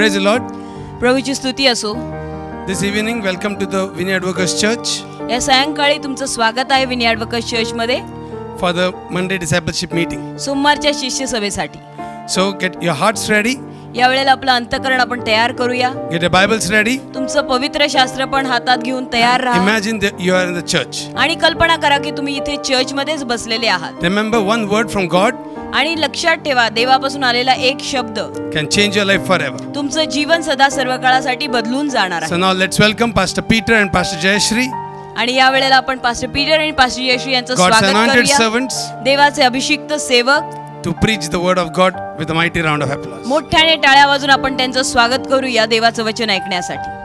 Praise the Lord. प्रभूची स्तुती असो. This evening, welcome to the Vineyard Workers Church या सायंकाळी तुमचं स्वागत आहे विनियार्ड वर्कर्स चर्च मध्ये for the Monday discipleship meeting. सोमवारच्या शिष्य सभेसाठी. So get your hearts ready. या वेळेला आपलं अंतःकरण आपण तयार करूया. Get your Bibles ready. तुमचं पवित्र शास्त्र पण हातात घेऊन तयार राहा. Imagine that you are in the church. आणि कल्पना करा की तुम्ही इथे चर्च मध्येच बसलेले आहात. Remember, one word from God आणि लक्षात ठेवा, देवापासून आलेला एक शब्द can change your life forever. तुमचं जीवन सदा सर्व काळासाठी बदलून जाणार So आहे. now let's welcome Pastor Peter and Pastor Jayashri, आणि या वेळेला आपण पास्टर पीटर आणि पास्टर येशू यांचं God's स्वागत anointed करूया. servants, देवाचे अभिषिक्त सेवक to preach the word of God with a mighty round of applause. मोठ्याने टाळ्या वाजून आपण त्यांचं स्वागत करूया देवाचं वचन ऐकण्यासाठी.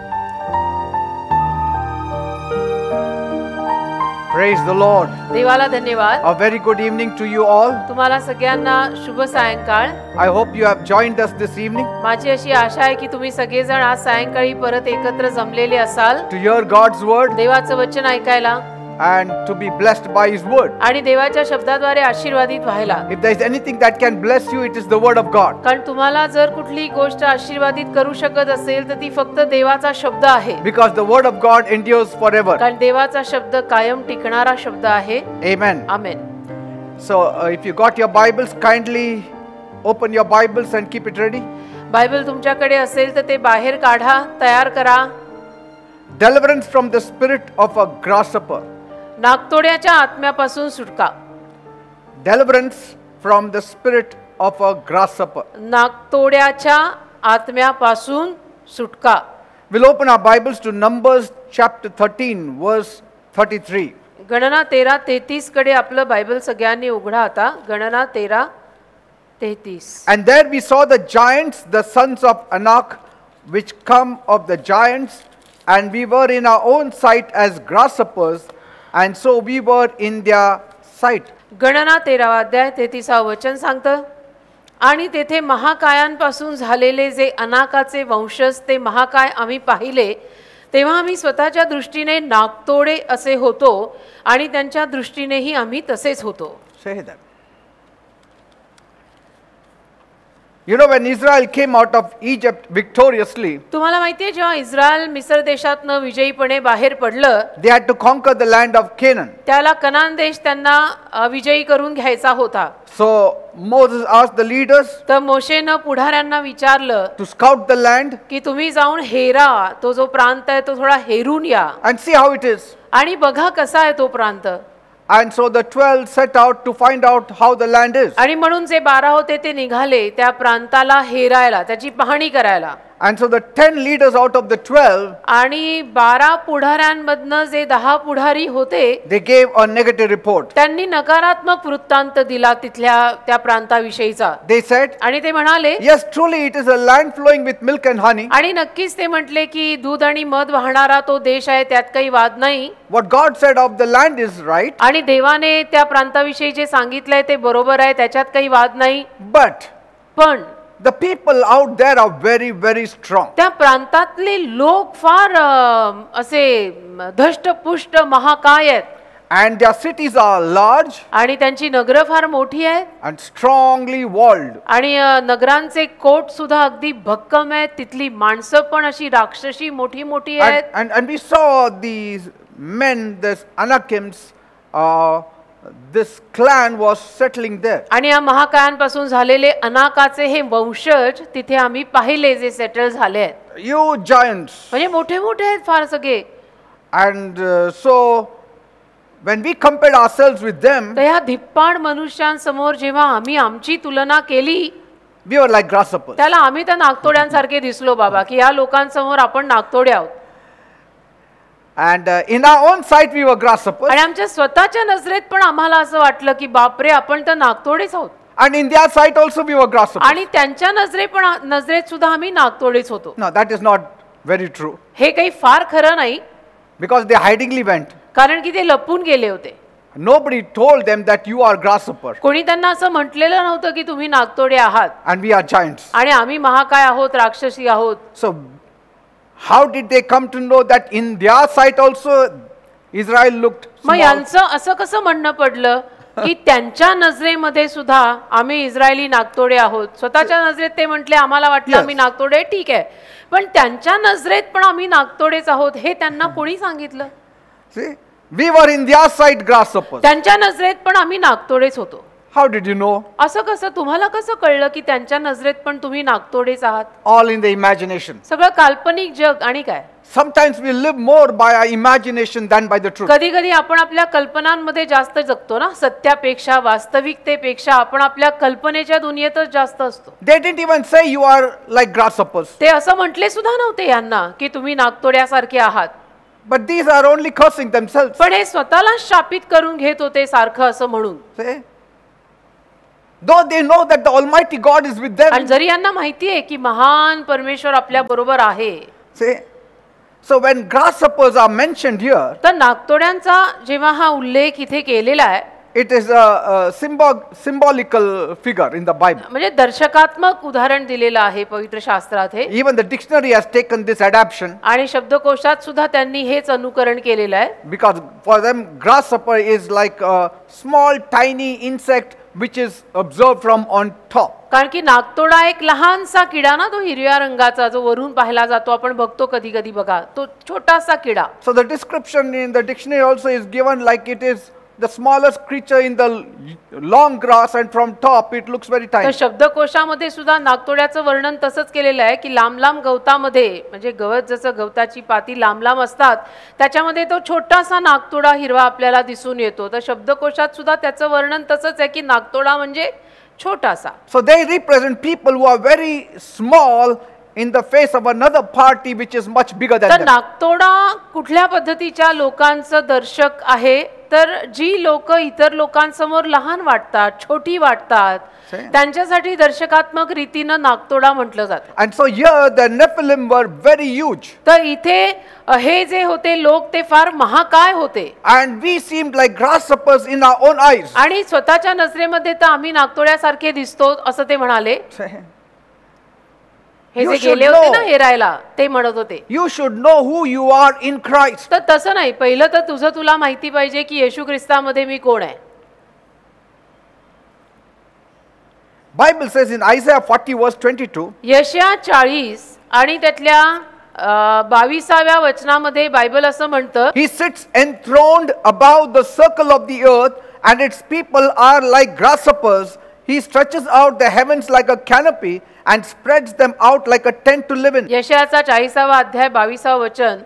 Praise the Lord. देवाला धन्यवाद. A very good evening to you all. तुम्हाला सगळ्यांना शुभ सायंकाळ. I hope you have joined us this evening माझी अशी आशा आहे की तुम्ही सगळेजण आज सायंकाळी परत एकत्र जमलेले असाल to hear God's word देवाचं वचन ऐकायला and to be blessed by His word. आणि देवाच्या शब्दाद्वारे आशीर्वादित व्हायला. If there is anything that can bless you, it is the word of God. कारण तुम्हाला जर कुठली गोष्ट आशीर्वादित करू शकत असेल तर ती फक्त देवाचा शब्द आहे. Because the word of God endures forever. कारण देवाचा शब्द कायम टिकणारा शब्द आहे. Amen. Amen. So if you got your Bibles, kindly open your Bibles and keep it ready. Bible तुमच्याकडे असेल तर ते बाहेर काढा, तयार करा. Deliverance from the spirit of a grasshopper. नागतोड्याच्या आत्म्यापासून सुटका. Deliverance from the spirit of a grasshopper. नागतोड्याच्या आत्म्यापासून सुटका. We'll open our Bibles to Numbers chapter 13 verse 33. गणना 13:33 कडे आपलं बायबल सगळ्यांनी उघडा आता. गणना 13:33. And there we saw the giants, the sons of Anak, which come of the giants, and we were in our own sight as grasshoppers, and so we were in their sight. गणना 13 अध्याय 33 वचन सांगतं, आणि तेथे महाकायांपासून झालेले जे अनाकाचे वंशज ते महाकाय आम्ही पाहिले, तेव्हा आम्ही स्वतःच्या दृष्टीने नागतोडे असे होतो आणि त्यांच्या दृष्टीनेही आम्ही तसेच होतो. Say that. You know, when Israel came out of Egypt victoriously, तुम्हाला माहितीये जेव्हा इस्रायल मिस्र देशातनं विजयीपणे बाहेर पडलं, they had to conquer the land of Canaan. त्याला कनान देश त्यांना विजयी करून घ्यायचा होता. So Moses asked the leaders तर मोशेनं पुढाऱ्यांना विचारलं to scout the land की तुम्ही जाऊन हेरा, तो जो प्रांत आहे तो थोडा हेरून या and see how it is. आणि बघा कसा आहे तो प्रांत. And so the 12 set out to find out how the land is. आणि म्हणून जे 12 होते ते निघाले त्या प्रांताला हेरायला, त्याची पाहणी करायला. And so the 10 leaders out of the 12, आणि 12 पुढाऱ्यांमधनं जे 10 पुढारी होते they gave a negative report. त्यांनी नकारात्मक वृत्तांत दिला तिथल्या त्या प्रांताविषयीचा. They said, आणि ते म्हणाले, yes, truly it is a land flowing with milk and honey. आणि नक्कीच ते म्हटले की दूध आणि मध वाहणारा तो देश आहे, त्यात काही वाद नाही. What God said of the land is right. आणि देवाने त्या प्रांताविषयी जे सांगितलंय ते बरोबर आहे, त्याच्यात काही वाद नाही. But पण the people out there are very, very strong. त्या प्रांतातले लोक फार असे धष्टपुष्ट महाकाय आहेत. And their cities are large आणि त्यांची नगरं फार मोठी आहेत. and strongly walled. आणि नगरांचे कोट सुद्धा अगदी भक्कम आहेत. तिथली माणसं पण अशी राक्षसी मोठी मोठी आहेत. And we saw these men, this Anakims, this clan was settling there. आणि या महाकायांपासून झालेले अनाकाचे हे वंशज तिथे आम्ही पाहिले जे सेटल झाले आहेत. Huge giants. म्हणजे मोठे मोठे आहेत फार सगळे. And so when we compared ourselves with them, तर ह्या धिप्पाड मनुष्यांसमोर जेव्हा आम्ही आमची तुलना केली, we were like grasshoppers. त्याला आम्ही त्या नागतोड्यांसारखे दिसलो बाबा, की या लोकांसमोर आपण नागतोडे आहोत. And in our own sight we were grasshoppers. आणि आमच्या स्वतःच्या नजरेत पण आम्हाला असं वाटलं की बापरे, आपण तर नागतोडेच आहोत. And in their sight also we were grasshoppers. आणि त्यांच्या नजरेत सुद्धा आम्ही नागतोडेच होतो. No, that is not very true. हे काही फार खरं नाही. Because they hidingly went. कारण की ते लपून गेले होते. Nobody told them that you are grasshopper कोणी त्यांना असं म्हटलेलं नव्हतं की तुम्ही नागतोडे आहात and we are giants. आणि आम्ही महाकाय आहोत, राक्षसी आहोत. So how did they come to know that in their sight also Israel looked मग small? यांचं असं कसं म्हणणं पडलं की त्यांच्या नजरेमध्ये सुद्धा आम्ही इस्रायली नागतोडे आहोत. स्वतःच्या नजरेत ते म्हटले आम्हाला वाटलं Yes. आम्ही नागतोडे, ठीक आहे, पण त्यांच्या नजरेत पण आम्ही नागतोडेच आहोत हे त्यांना कोणी सांगितलं? See, we were in their sight grasshoppers. त्यांच्या नजरेत पण आम्ही नागतोडेच होतो. How did you know? असं कसं, तुम्हाला कसं कळलं की त्यांच्या नजरेत पण तुम्ही नागतोडेच आहात? All in the imagination. सगळं काल्पनिक जग. आणि काय, Sometimes we live more by our imagination than by the truth. कधी कधी आपण आपल्या कल्पनांमध्ये जास्त जगतो ना, सत्यापेक्षा वास्तविकतेपेक्षा आपण आपल्या कल्पनेच्या दुनियेतच जास्त असतो. They didn't even say you are like grasshoppers. ते असं म्हटले सुद्धा नव्हते यांना की तुम्ही नागतोड्यासारखे आहात, But these are only cursing themselves. पण हे स्वतःला शापित करून घेत होते सारखं असं म्हणून. See? Though they know that the Almighty God is with आणि them. जरी यांना माहिती आहे की महान परमेश्वर आपल्या बरोबर आहे, See? So when grasshoppers are mentioned here, तर नागतोड्यांचा जेव्हा हा उल्लेख इथे केलेला आहे, it is a symbolical figure in the Bible. म्हणजे दर्शकात्मक उदाहरण दिलेलं आहे पवित्र शास्त्रात हे. Even the dictionary has taken this adaptation आणि शब्दकोशात सुद्धा त्यांनी हेच अनुकरण केलेलं आहे. because for them grasshopper is like a small tiny insect which is observed from on top. कारण की नागतोडा एक लहानसा किडा ना, तो हिरव्या रंगाचा जो वरून पाहिला जातो, आपण बघतो कधी कधी बघा, तो छोटासा किडा. So the description in the dictionary also is given like it is the smallest creature in the long grass and from top it looks very तर tiny. शब्दकोशामध्ये सुद्धा नागतोड्याचं वर्णन तसंच केलेलं आहे की लांब लांब गवतामध्ये, म्हणजे गवत जसं गवताची पाती लांब लांब असतात त्याच्यामध्ये तो छोटासा नागतोडा हिरवा आपल्याला दिसून येतो. तर शब्दकोशात सुद्धा त्याचं वर्णन तसंच आहे की नागतोडा म्हणजे छोटासा. So they represent people who are very small in the face of another party which is much bigger than तर them. नागतोडा कुठल्या पद्धतीच्या लोकांचं दर्शक आहे, तर जी लोक इतर लोकांसमोर लहान वाटतात, छोटी वाटतात, त्यांच्यासाठी दर्शकात्मक रीतीनं नागतोडा म्हटलं जातं. And so here the Nephilim were very huge. तर इथे हे जे होते लोक ते फार महाकाय होते And we seemed like grasshoppers in our own eyes. आणि स्वतःच्या नजरेमध्ये तर आम्ही नागतोड्यासारखे दिसतो असं ते म्हणाले. हे You जे should गेले होते ना know. हेरायला, ते म्हणत होते. You should know who you are in Christ. तर तसं नाही, पहिलं तर तुझं तुला माहिती पाहिजे की येशू ख्रिस्तामध्ये मी कोण आहे. Bible says in Isaiah 40 verse 22, यशया 40 आणि त्यातल्या 22व्या वचनामध्ये बायबल असं म्हणतं, He sits enthroned above the circle of the earth and its people are like grasshoppers. He stretches out the heavens like a canopy and spreads them out like a tent to live in. यशयाचा 40वा अध्याय 22वा वचन,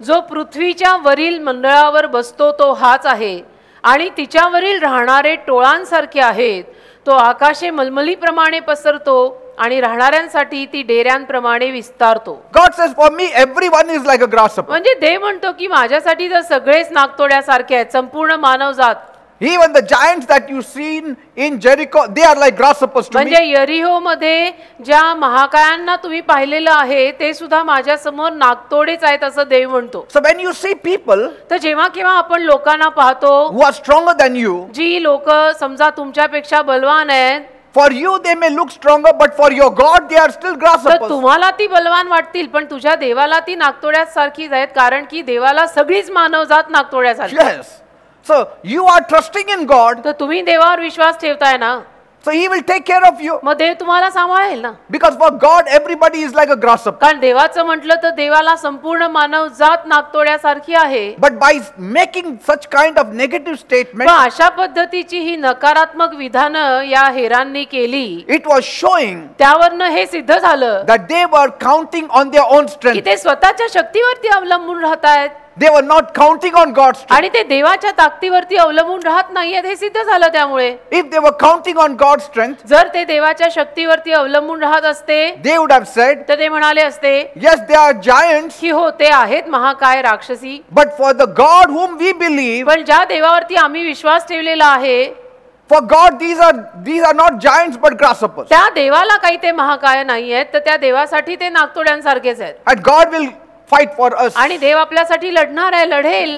जो पृथ्वीच्या वरील मंडळावर बसतो तो हाच आहे आणि तिच्यावरील राहणारे टोळांसारखे आहेत. तो आकाशे मलमलीप्रमाणे पसरतो आणि राहणाऱ्यांसाठी ती डेऱ्यांप्रमाणे विस्तारतो. God says, for me, everyone is like a grasshopper. म्हणजे देव म्हणतो की माझ्यासाठी तर सगळेच नागतोड्यासारखे आहेत, संपूर्ण मानवजात. Even the giants that you seen in Jericho, they are like grasshoppers to म्हणजे me. यरिहो मध्ये ज्या महाकायांना तुम्ही पाहिलेलं आहे ते सुद्धा माझ्या समोर नागतोडेच आहेत असं देव म्हणतो. So when you see people तर जेव्हा केव्हा आपण लोकांना पाहतो, who are stronger than you, जी लोक समजा तुमच्यापेक्षा बलवान आहेत, for you they may look stronger, but for your God they are still तर grasshoppers. तुम्हाला ती बलवान वाटतील, पण तुझ्या देवाला ती नागतोड्यासारखीच आहेत, कारण की देवाला सगळीच मानवजात नागतोड्यासारखी आहे. Yes. So you are trusting in God, तर तुम्ही देवावर विश्वास ठेवताय ना, so He will take care of you. मग देव तुम्हाला सांभाळेल ना. Because for God everybody is like a grasshopper. कारण देवाचं म्हटलं तर देवाला संपूर्ण मानवजात नागतोड्यासारखी आहे. But by making such kind of negative पण statement, अशा पद्धतीची ही नकारात्मक विधानं या हेरांनी केली, it was showing त्यावरनं हे सिद्ध झालं that they were counting on their own की strength. ते स्वतःच्या शक्तीवरती अवलंबून राहतायत They were not counting on God's strength. आणि ते देवाच्या ताकदीवरती अवलंबून राहत नाहीयेत, हे सिद्ध झालं. त्यामुळे If they were counting on God's strength, जर ते देवाच्या शक्तीवरती अवलंबून राहत असते they would have said, तर ते म्हणाले असते yes, they are giants, की हो ते आहेत महाकाय राक्षसी, but for the God whom we believe, पण ज्या देवावरती आम्ही विश्वास ठेवलेला आहे for God these are not giants but grasshoppers. त्या देवाला काही ते महाकाय नाहीयेत, तर त्या देवासाठी ते नागतोड्यांसारखेच आहेत. And God will fight for us. आणि देव आपल्यासाठी लढणार आहे, लढेल.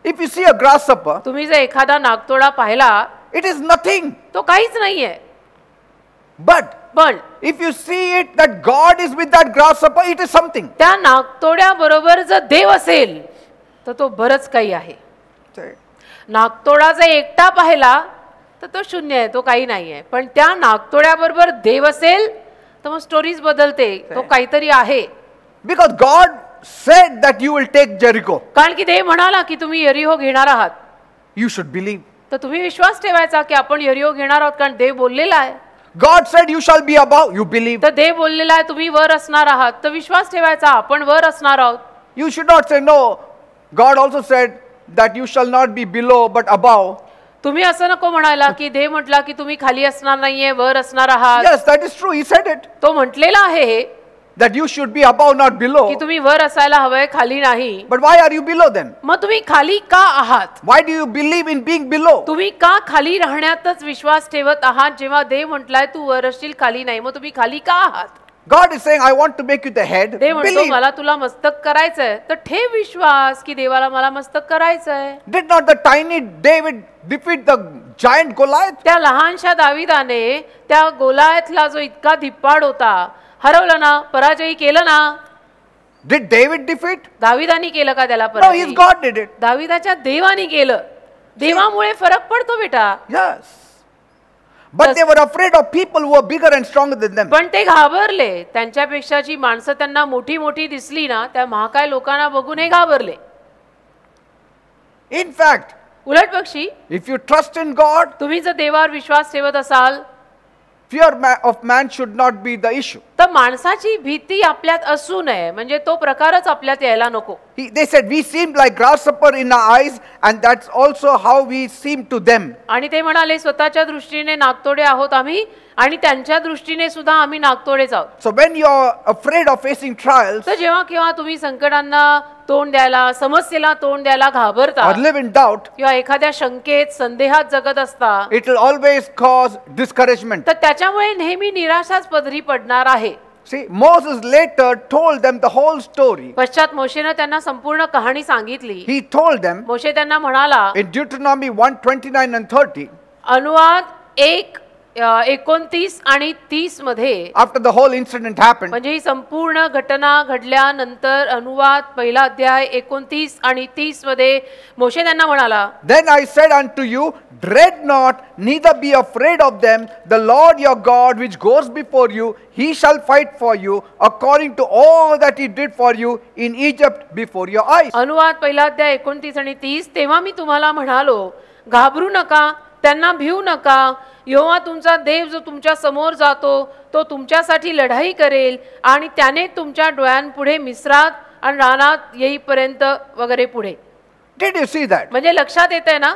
If you see a grasshopper, तुम्ही जर एखादा नागतोडा पाहिला, it is nothing. तो काहीच नाहीये. But पण if you see it that God is with that grasshopper, it is something. त्या नागतोड्या बरोबर जर देव असेल तर तो बरंच काही आहे. नागतोडा जर एकटा पाहिला तर तो शून्य आहे, तो काही नाही आहे. पण त्या नागतोड्याबरोबर देव असेल तर मग स्टोरीज बदलते, तो काहीतरी आहे. Because God said that you will take Jericho. कारण की देव म्हणाला की तुम्ही यरीहो घेणार आहात, You should believe. तर तुम्ही विश्वास ठेवायचा की आपण यरीहो घेणार आहोत, कारण देव बोललेला आहे. God said you shall be above. You believe. तर देव बोललेला आहे तुम्ही वर असणार आहात, तर विश्वास ठेवायचा आपण वर असणार आहोत. You should not say no. God also said that you shall not be below but above. तुम्ही असं नको म्हणायला की देव म्हटला की तुम्ही खाली असणार नाहीये, वर असणार आहात. Yes, that is true. He said it. तो म्हटलेला आहे That you should be above, not below. की तुम्ही वर असायला हवंय, खाली नाही. But why are you below then? मग तुम्ही खाली का आहात? Why do you believe in being below? तुम्ही का खाली राहण्यातच विश्वास ठेवत आहात, जेव्हा देव म्हटलाय तू वर असशील खाली नाही? मग तुम्ही खाली का आहात? God is saying, I want to make you the head. देव म्हणतो Believe. मला तुला मस्तक करायचंय, तर ठेव विश्वास की देवाला मला मस्तक करायचंय. Did not the tiny David defeat the giant Goliath? त्या लहानशा दाविदाने त्या गोलायतला जो इतका धिप्पाड होता हरवलं ना, पराजयी केलं ना. Did David defeat? दाविदानी केलं का त्याला No, पराजयी? his God did it. दाविदाच्या देवानी केलं. देवामुळे फरक पडतो बेटा. Yes. But they were afraid of people who were bigger and stronger than them. पण ते घाबरले. त्यांच्यापेक्षा जी माणसं त्यांना मोठी मोठी दिसली ना, त्या महाकाय लोकांना बघून हे घाबरले. In fact, उलट पक्षी if you trust in God, तुम्ही जर देवावर विश्वास ठेवत असाल fear of man should not be the issue. तर माणसाची भीती आपल्यात असू नये, म्हणजे तो प्रकारच आपल्यात यायला नको. They said, we seemed like grasshopper in our eyes, and that's also how we seem to them. आणि ते म्हणाले स्वतःच्या दृष्टीने नागतोडे आहोत आम्ही, आणि त्यांच्या दृष्टीने सुद्धा आम्ही नागतोडेच आहोत. So when you're afraid of facing trials तर जेव्हा केव्हा तुम्ही संकटांना तोंड द्यायला, समस्येला तोंड द्यायला घाबरता or live in doubt, किंवा एखाद्या शंकेत संदेहात जगत असता, it will always cause discouragement. तर त्याच्यामुळे नेहमी निराशाच पदरी पडणार आहे. See, Moses later told them the whole story. पश्चात मोशेनं त्यांना संपूर्ण कहाणी सांगितली. He told them मोशे त्यांना म्हणाला, in Deuteronomy 1:29 and 30, अनुवाद 1:29 आणि 30 मध्ये, after the whole incident happened, म्हणजे ही संपूर्ण घटना घडल्यानंतर अनुवाद पहिला अध्याय 29 आणि 30 मध्ये मोशे त्यांना म्हणाला, then I said unto you, dread not, neither be afraid of them. The Lord your God, which goes before you, he shall fight for you, according to all that he did for you in Egypt before your eyes. अनुवाद पहिला अध्याय 29 आणि 30. तेव्हा मी तुम्हाला म्हणालो, घाबरू नका, त्यांना भिवू नका. यहोवा तुमचा देव जो तुमच्या समोर जातो, तो तुमच्यासाठी लढाई करेल, आणि त्याने तुमच्या डोळ्यांपुढे मिस्रात आणि रानात येईपर्यंत वगैरे पुढे. Did you see that? म्हणजे लक्षात येतंय ना?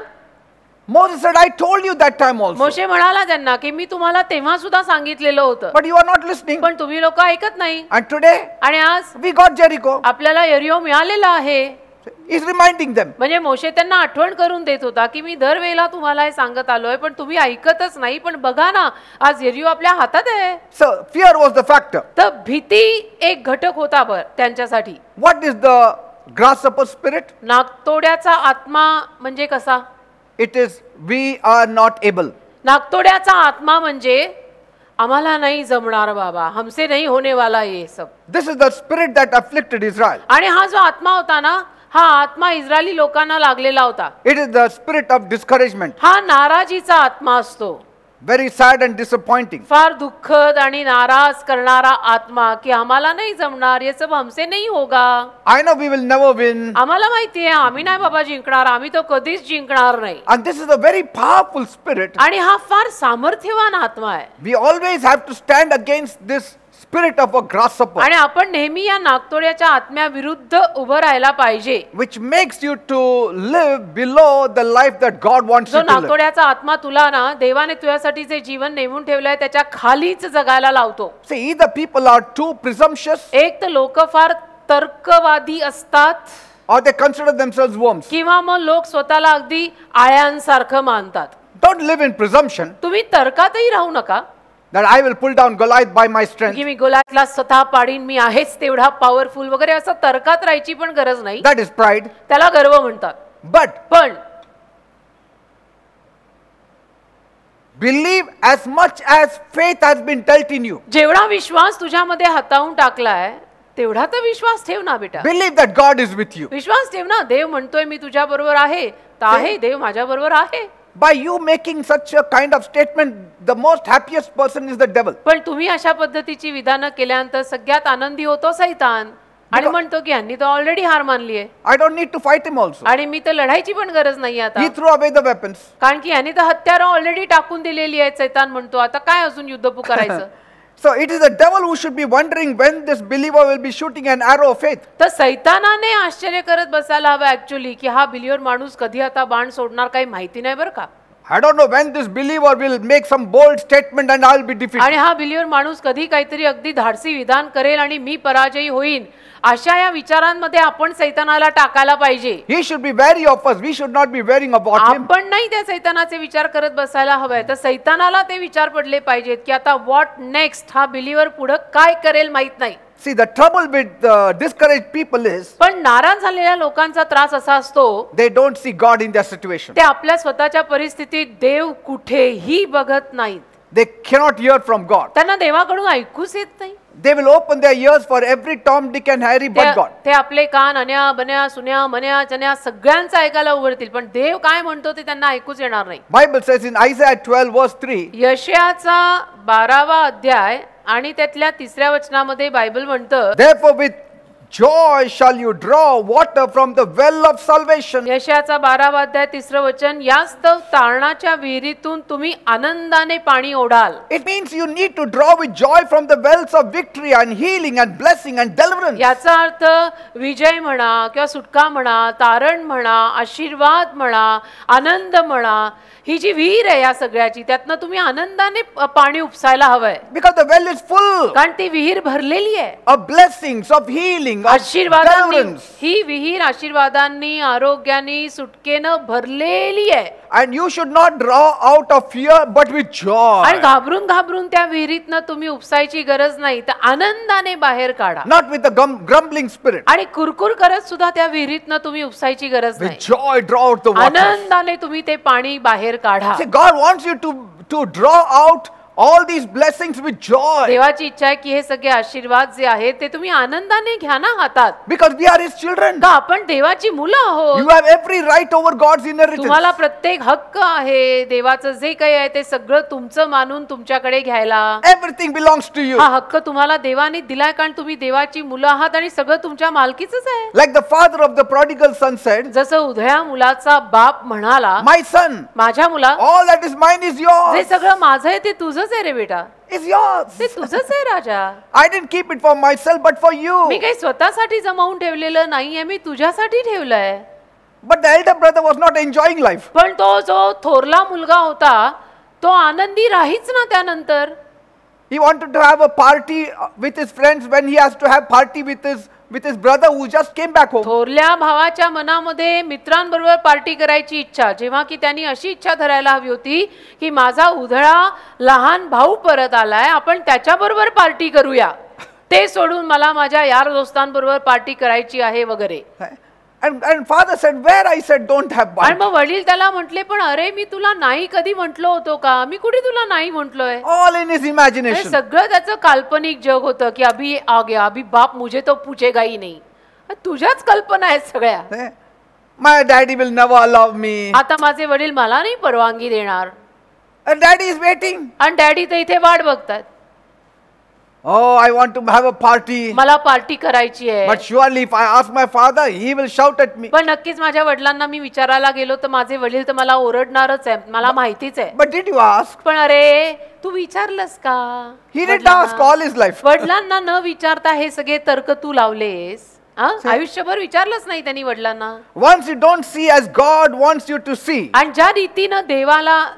Moses said, I told you that time also. मोशे म्हणाला त्यांना की मी तुम्हाला तेव्हा सुद्धा सांगितलेलं होतं, But you are not listening. पण तुम्ही लोक ऐकत नाही. And today, आणि आज we got Jericho. आपल्याला यरीहो मिळालेला आहे. He's reminding them. म्हणजे मोशे त्यांना आठवण करून देत होता की मी दरवेळेला तुम्हाला हे सांगत आलोय, पण तुम्ही ऐकतच नाही. पण बघा ना, आज यरीहो आपल्या हातात आहे. So, fear was the factor. तर भीती एक घटक होता त्यांच्यासाठी. What is the grasshopper spirit? नागतोड्याचा आत्मा म्हणजे कसा? It is, we are not able. नागतोड्याचा आत्मा म्हणजे आम्हाला नाही जमणार बाबा, हमसे नहीं होने वाला ये सब. This is the spirit that afflicted Israel. आणि हा जो आत्मा होता ना, हा आत्मा इस्रायली लोकांना लागलेला होता. It is the spirit of discouragement. हा नाराजीचा आत्मा असतो. Very sad and disappointing. फार दुःखद आणि नाराज करणारा आत्मा, की आम्हाला नाही जमणार, ये सब हमसे नहीं होगा. I know we will never win. आम्हाला माहिती आहे आम्ही नाही बाबा जिंकणार, आम्ही तो कधीच जिंकणार नाही. And this is a very powerful spirit. आणि हा फार सामर्थ्यवान आत्मा आहे. We always have to stand against this spirit of a grasshopper, आणि आपण नेहमी या नागतोड्याच्या आत्म्याविरुद्ध उभं राहायला पाहिजे, which makes you to live below the life that God wants जो you to live. नागतोड्याचा आत्मा तुला ना देवाने तुझ्यासाठी जे जीवन नेमून ठेवलंय त्याच्या खालीच जगायला लावतो. See, either people are too presumptuous एक तर लोक फार तर्कवादी असतात, or they consider themselves worms. किंवा मग लोक स्वतःला अगदी आळ्यांसारखं मानतात. Don't live in presumption तुम्ही तर्कातही राहू नका that I will pull down Goliath by my strength. की मी गोलातला स्वतः पाडीन, मी आहेच तेवढा पॉवरफुल वगैरे, असं तर्कात राहायची पण गरज नाही. That is pride. त्याला गर्व म्हणतात. But पण believe as much as faith has been dealt in you. जेवढा विश्वास तुझ्यामध्ये हाताळून टाकलाय तेवढा तर विश्वास ठेव ना बेटा. Believe that God is with you. विश्वास ठेव ना, देव म्हणतोय मी तुझ्या बरोबर आहे, तर आहे, देव माझ्या बरोबर आहे. By you making such a kind of statement, the most happiest person is the devil. पण तुम्ही अशा पद्धतीची विधानं केल्यानंतर सगळ्यात आनंदी होतो सैतान आणि म्हणतो की यांनी तर ऑलरेडी हार मानली आहे I don't need to fight him also. आणि मी तर लढायची पण गरज नाही आता, He threw away the weapons. कारण की यांनी तर हत्यारं ऑलरेडी टाकून दिलेली आहेत. सैतान म्हणतो आता काय अजून युद्ध करायचं. So it is the devil who should be wondering when this believer will be shooting an arrow of faith. तर सैतानाने आश्चर्य करत बसायला हवं ऍक्च्युअली की हा बिलिव्हर माणूस कधी आता बाण सोडणार, काही माहिती नाही बरं का. I don't know when this believer will make some bold statement and I'll be defeated. आणि हा बिलिव्हर माणूस कधी काहीतरी अगदी धाडसी विधान करेल आणि मी पराजयी होईन, अशा या विचारांमध्ये आपण सैतानाला टाकायला पाहिजे. He should be wary of us. We should not be worrying about him. आपण नाही त्या सैतानाचे विचार करत बसायला हवंय, तर सैतानाला ते विचार पडले पाहिजेत की आता व्हॉट नेक्स्ट, हा बिलिव्हर पुढे काय करेल माहित नाही. See, the trouble with discouraged people is पण नाराज झालेल्या लोकांचा त्रास असा असतो, they don't see God in their situation. ते आपल्या स्वतःच्या परिस्थितीत देव कुठेही बघत नाहीत. They cannot hear from God. त्यांना देवाकडून ऐकूच येत नाही. They will open their ears for every Tom, Dick and Harry but God. ते आपले कान अन्या बन्या सुन्या मन्या चन्या सगळ्यांचं ऐकायला उघडतील, पण देव काय म्हणतो ते त्यांना ऐकूच येणार नाही. Bible says in Isaiah 12 verse 3, यशायाचा 12वा अध्याय आणि त्यातल्या 3ऱ्या वचनामध्ये बायबल म्हणतं, therefore with joy shall you draw water from the well of salvation. यशायाचा 12वा अध्याय 3रं वचन, यास्तव तारणाच्या विहिरीतून तुम्ही आनंदाने पाणी ओढाल. It means you need to draw with joy from the wells of victory and healing and blessing and deliverance. याचा अर्थ विजय म्हणा किंवा सुटका म्हणा, तारण म्हणा, आशीर्वाद म्हणा, आनंद म्हणा, ही जी विहीर आहे या सगळ्याची, त्यातनं तुम्ही आनंदाने पाणी उपसायला हवंय. Because the well is full कारण ती विहीर भरलेली आहे of blessings, of healing, of आशीर्वादांनी. deliverance. ही विहीर आशीर्वादांनी, आरोग्यानी, सुटकेनं भरलेली आहे. And you should not draw out of fear but with joy. आणि घाबरून घाबरून त्या विहिरीतनं तुम्ही उपसायची गरज नाही, तर आनंदाने बाहेर काढा. Not with a grumbling spirit. आणि कुरकुर करत सुद्धा त्या विहिरीतनं तुम्ही उपसायची गरज With नाही. joy draw out the water. आनंदाने तुम्ही ते पाणी बाहेर काढा. See, God wants you to draw out all these blessings with joy. देवाची इच्छा आहे की हे सगळे आशीर्वाद जे आहेत ते तुम्ही आनंदाने घ्या ना हातात. Because we are His children. का आपण देवाची मुलं आहोत. You have every right over God's inheritance. तुम्हाला प्रत्येक हक्क आहे देवाचं जे काही आहे ते सगळं तुमचं मानून तुमच्याकडे घ्यायला. Everything belongs to you. हा हक्क तुम्हाला देवाने दिलाय, कारण तुम्ही देवाची मुलं आहात आणि सगळं तुमच्या मालकीचंच आहे. Like the father of the prodigal son said, जसं उधळ्या मुलाचा बाप म्हणाला, my son, माझ्या मुला, all that is mine is जे yours. सगळं माझं आहे ते तुझंच आहे रे बेटा, It's yours. ते तुझंच आहे राजा. I didn't keep it for myself but for you. मी काही स्वतःसाठी जमावून ठेवलेलं नाहीये, मी तुझ्यासाठी ठेवलंय. But the elder brother was not enjoying life. पण तो जो थोरला मुलगा होता तो आनंदी राहीच ना त्यानंतर. He wanted to have a party with his friends when he has to have party with his brother who just came back home. थोरल्या भावाच्या मनामध्ये मित्रांबरोबर पार्टी करायची इच्छा, जेव्हा की त्यांनी अशी इच्छा धरायला हवी होती की माझा उधळा लहान भाऊ परत आलाय, आपण त्याच्याबरोबर पार्टी करूया, ते सोडून मला माझ्या यार दोस्तांबरोबर पार्टी करायची आहे वगैरे. And father said, where? I said, don't have आणि party. मग वडील त्याला म्हटले, पण अरे मी तुला नाही कधी म्हटलो होतो का, मी कुठे तुला नाही म्हटलोय. All in his हे imagination. सगळं त्याचं काल्पनिक जग होतं की अभी आ गया, अभी बाप मुझे तो पूछेगा ही नहीं. तुझ्याच कल्पना आहेत सगळ्या. My daddy will never allow me. आता माझे वडील मला नाही परवानगी देणार. And daddy is waiting. आणि डॅडी तर इथे वाट बघतात. Oh, I want to have a party. मला पार्टी करायची आहे. But surely if I ask my father, he will shout at me. पण नक्कीच माझ्या वडिलांना मी विचारायला गेलो तर माझे वडील तर मला ओरडणारच आहे, मला माहितीच आहे. But did you ask? पण अरे तू विचारलंस का? He didn't ask all his life. वडिलांना न विचारता हे सगळे तर्क तू लावलेस. आयुष्यभर विचारलंच नाही त्यांनी वडिलांना. Once you don't see as God wants you to see. आणि ज्या रीतीनं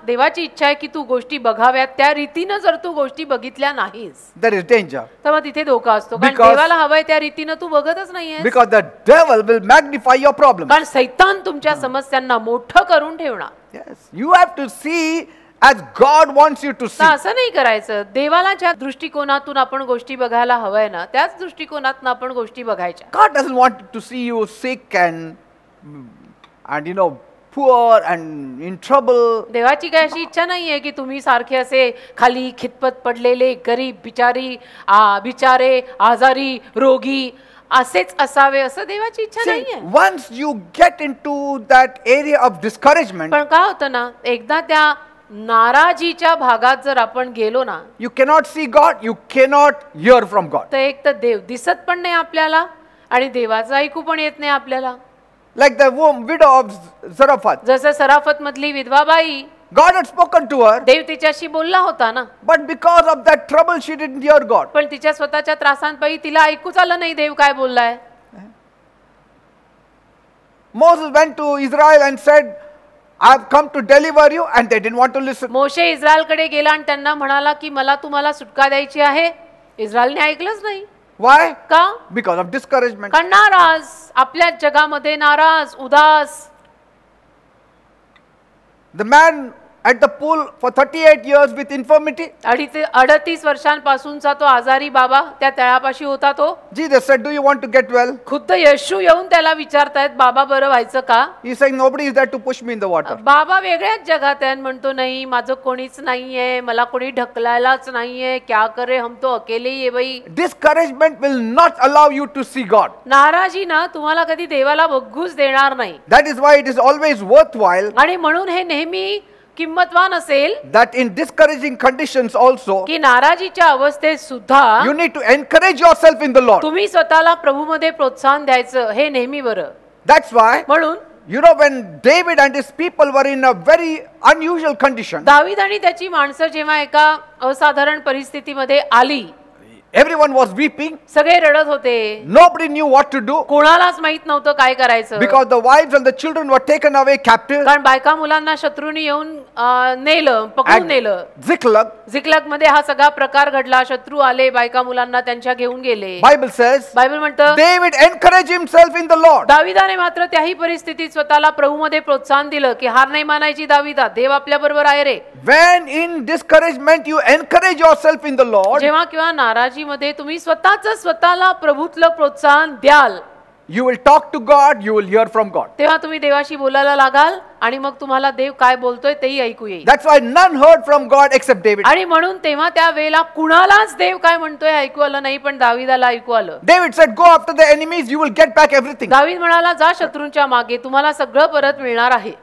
देवाची इच्छा आहे की तू गोष्टी बघाव्यात, त्या रीतीनं जर तू गोष्टी बघितल्या नाहीस There is danger. तर मग तिथे धोका असतो. कारण Because- देवाला हवंय त्या रीतीनं तू बघतच नाहीये. Because the devil will magnify your problem. कारण सैतान तुमच्या समस्यांना मोठं करून ठेवणार. Yes. You have to see as God wants you to see. तर असं नाही करायचं. देवाला ज्या दृष्टिकोनातून आपण गोष्टी बघायला हवंय ना, त्याच दृष्टिकोनातून आपण गोष्टी बघायच्या. God doesn't want to see you sick and poor and in trouble. देवाची काय अशी इच्छा नाहीये की तुम्ही सारखे असे खाली खितपत पडलेले गरीब बिचारे आजारी रोगी असेच असावे असं देवाची इच्छा See, नाहीये. once you get into that area of discouragement, पण काय होतं ना, एकदा त्या नाराजीच्या भागात जर आपण गेलो ना, you cannot see God, you cannot hear from God. तर एक तर देव दिसत पण नाही आपल्याला आणि देवाचं ऐकू पण येत नाही आपल्याला. Like the widow of Zarephath. जसं सराफत मधली विधवा बाई, God had spoken to her, देव तिच्याशी बोलला होता ना, but because of that trouble, she didn't hear God. पण तिच्या स्वतःच्या त्रासांपायी तिला ऐकूच आलं नाही देव काय बोललाय. Moses went to Israel and said, I have come to deliver you, and they didn't want to listen. मोशे इस्रायलकडे गेला आणि त्यांना म्हणाला की मला तुम्हाला सुटका द्यायची आहे. इस्रायलने ऐकलंच नाही. Why? का? Because of discouragement. कारण नाराज, आपल्या जगामध्ये नाराज, उदास. The man at the pool for 38 years with infirmity, 38 वर्षांपासूनचा तो आजारी बाबा त्या तळापाशी होता तो. Jesus said, do you want to get well? खुद्द येशू येऊन त्याला विचारतायत, बाबा बरं व्हायचं का? He's saying, nobody is there to push me in the water. बाबा वेगळ्याच जगात आहे. म्हणतो नाही, माझं कोणीच नाहीये, मला कोणी ढकलायलाच नाहीये, क्या करे, हम तो अकेले ही है बाई. Discouragement will not allow you to see God. नाराजी ना तुम्हाला कधी देवाला बघूच देणार नाही. That is why it is always worthwhile आणि म्हणून हे नेहमी किंमतवान असेल that in discouraging conditions also, की नाराजीच्या अवस्थेत सुद्धा you need to encourage yourself in the Lord. तुम्ही स्वतःला प्रभूमध्ये प्रोत्साहन द्यायचं, हे नेहमी बरं. That's why, म्हणून you know, when David and his people were in a very unusual condition, दावीद आणि त्याची माणसं जेव्हा एका असाधारण परिस्थितीमध्ये आली, everyone was weeping. सगळे रडत होते. Nobody knew what to do कोणालाच माहित नव्हतं काय करायचं. because the wives and the children were taken away captive कारण बायका मुलांना शत्रूंनी येऊन नेलं, पकडून नेलं. Ziklag. झिकलग मध्ये हा सगळा प्रकार घडला. शत्रू आले, बायका मुलांना त्यांच्या घेऊन गेले. Bible says बायबल म्हणतं David encouraged himself in the Lord. दाविदाने मात्र त्याही परिस्थितीत स्वतःला प्रभूमध्ये प्रोत्साहन दिलं की हार नाही मानायची दाविदा, देव आपल्या बरोबर आहे रे. When in discouragement you encourage yourself in the Lord, जेव्हा किंवा नाराजीमध्ये तुम्ही स्वतःला प्रभूतलं प्रोत्साहन द्याल, you will talk to God, you will hear from God. तेव्हा तुम्ही देवाशी बोलायला लागाल आणि मग तुम्हाला देव काय बोलतोय तेही ऐकू येईल. That's why none heard from God except David. आणि म्हणून तेव्हा त्या वेळेला कुणालाच देव काय म्हणतोय ऐकू आलं नाही, पण दाविदाला ऐकू आलं. David said, go after the enemies, you will get back everything. दावीद म्हणाला, जा शत्रूंच्या मागे, तुम्हाला सगळं परत मिळणार आहे.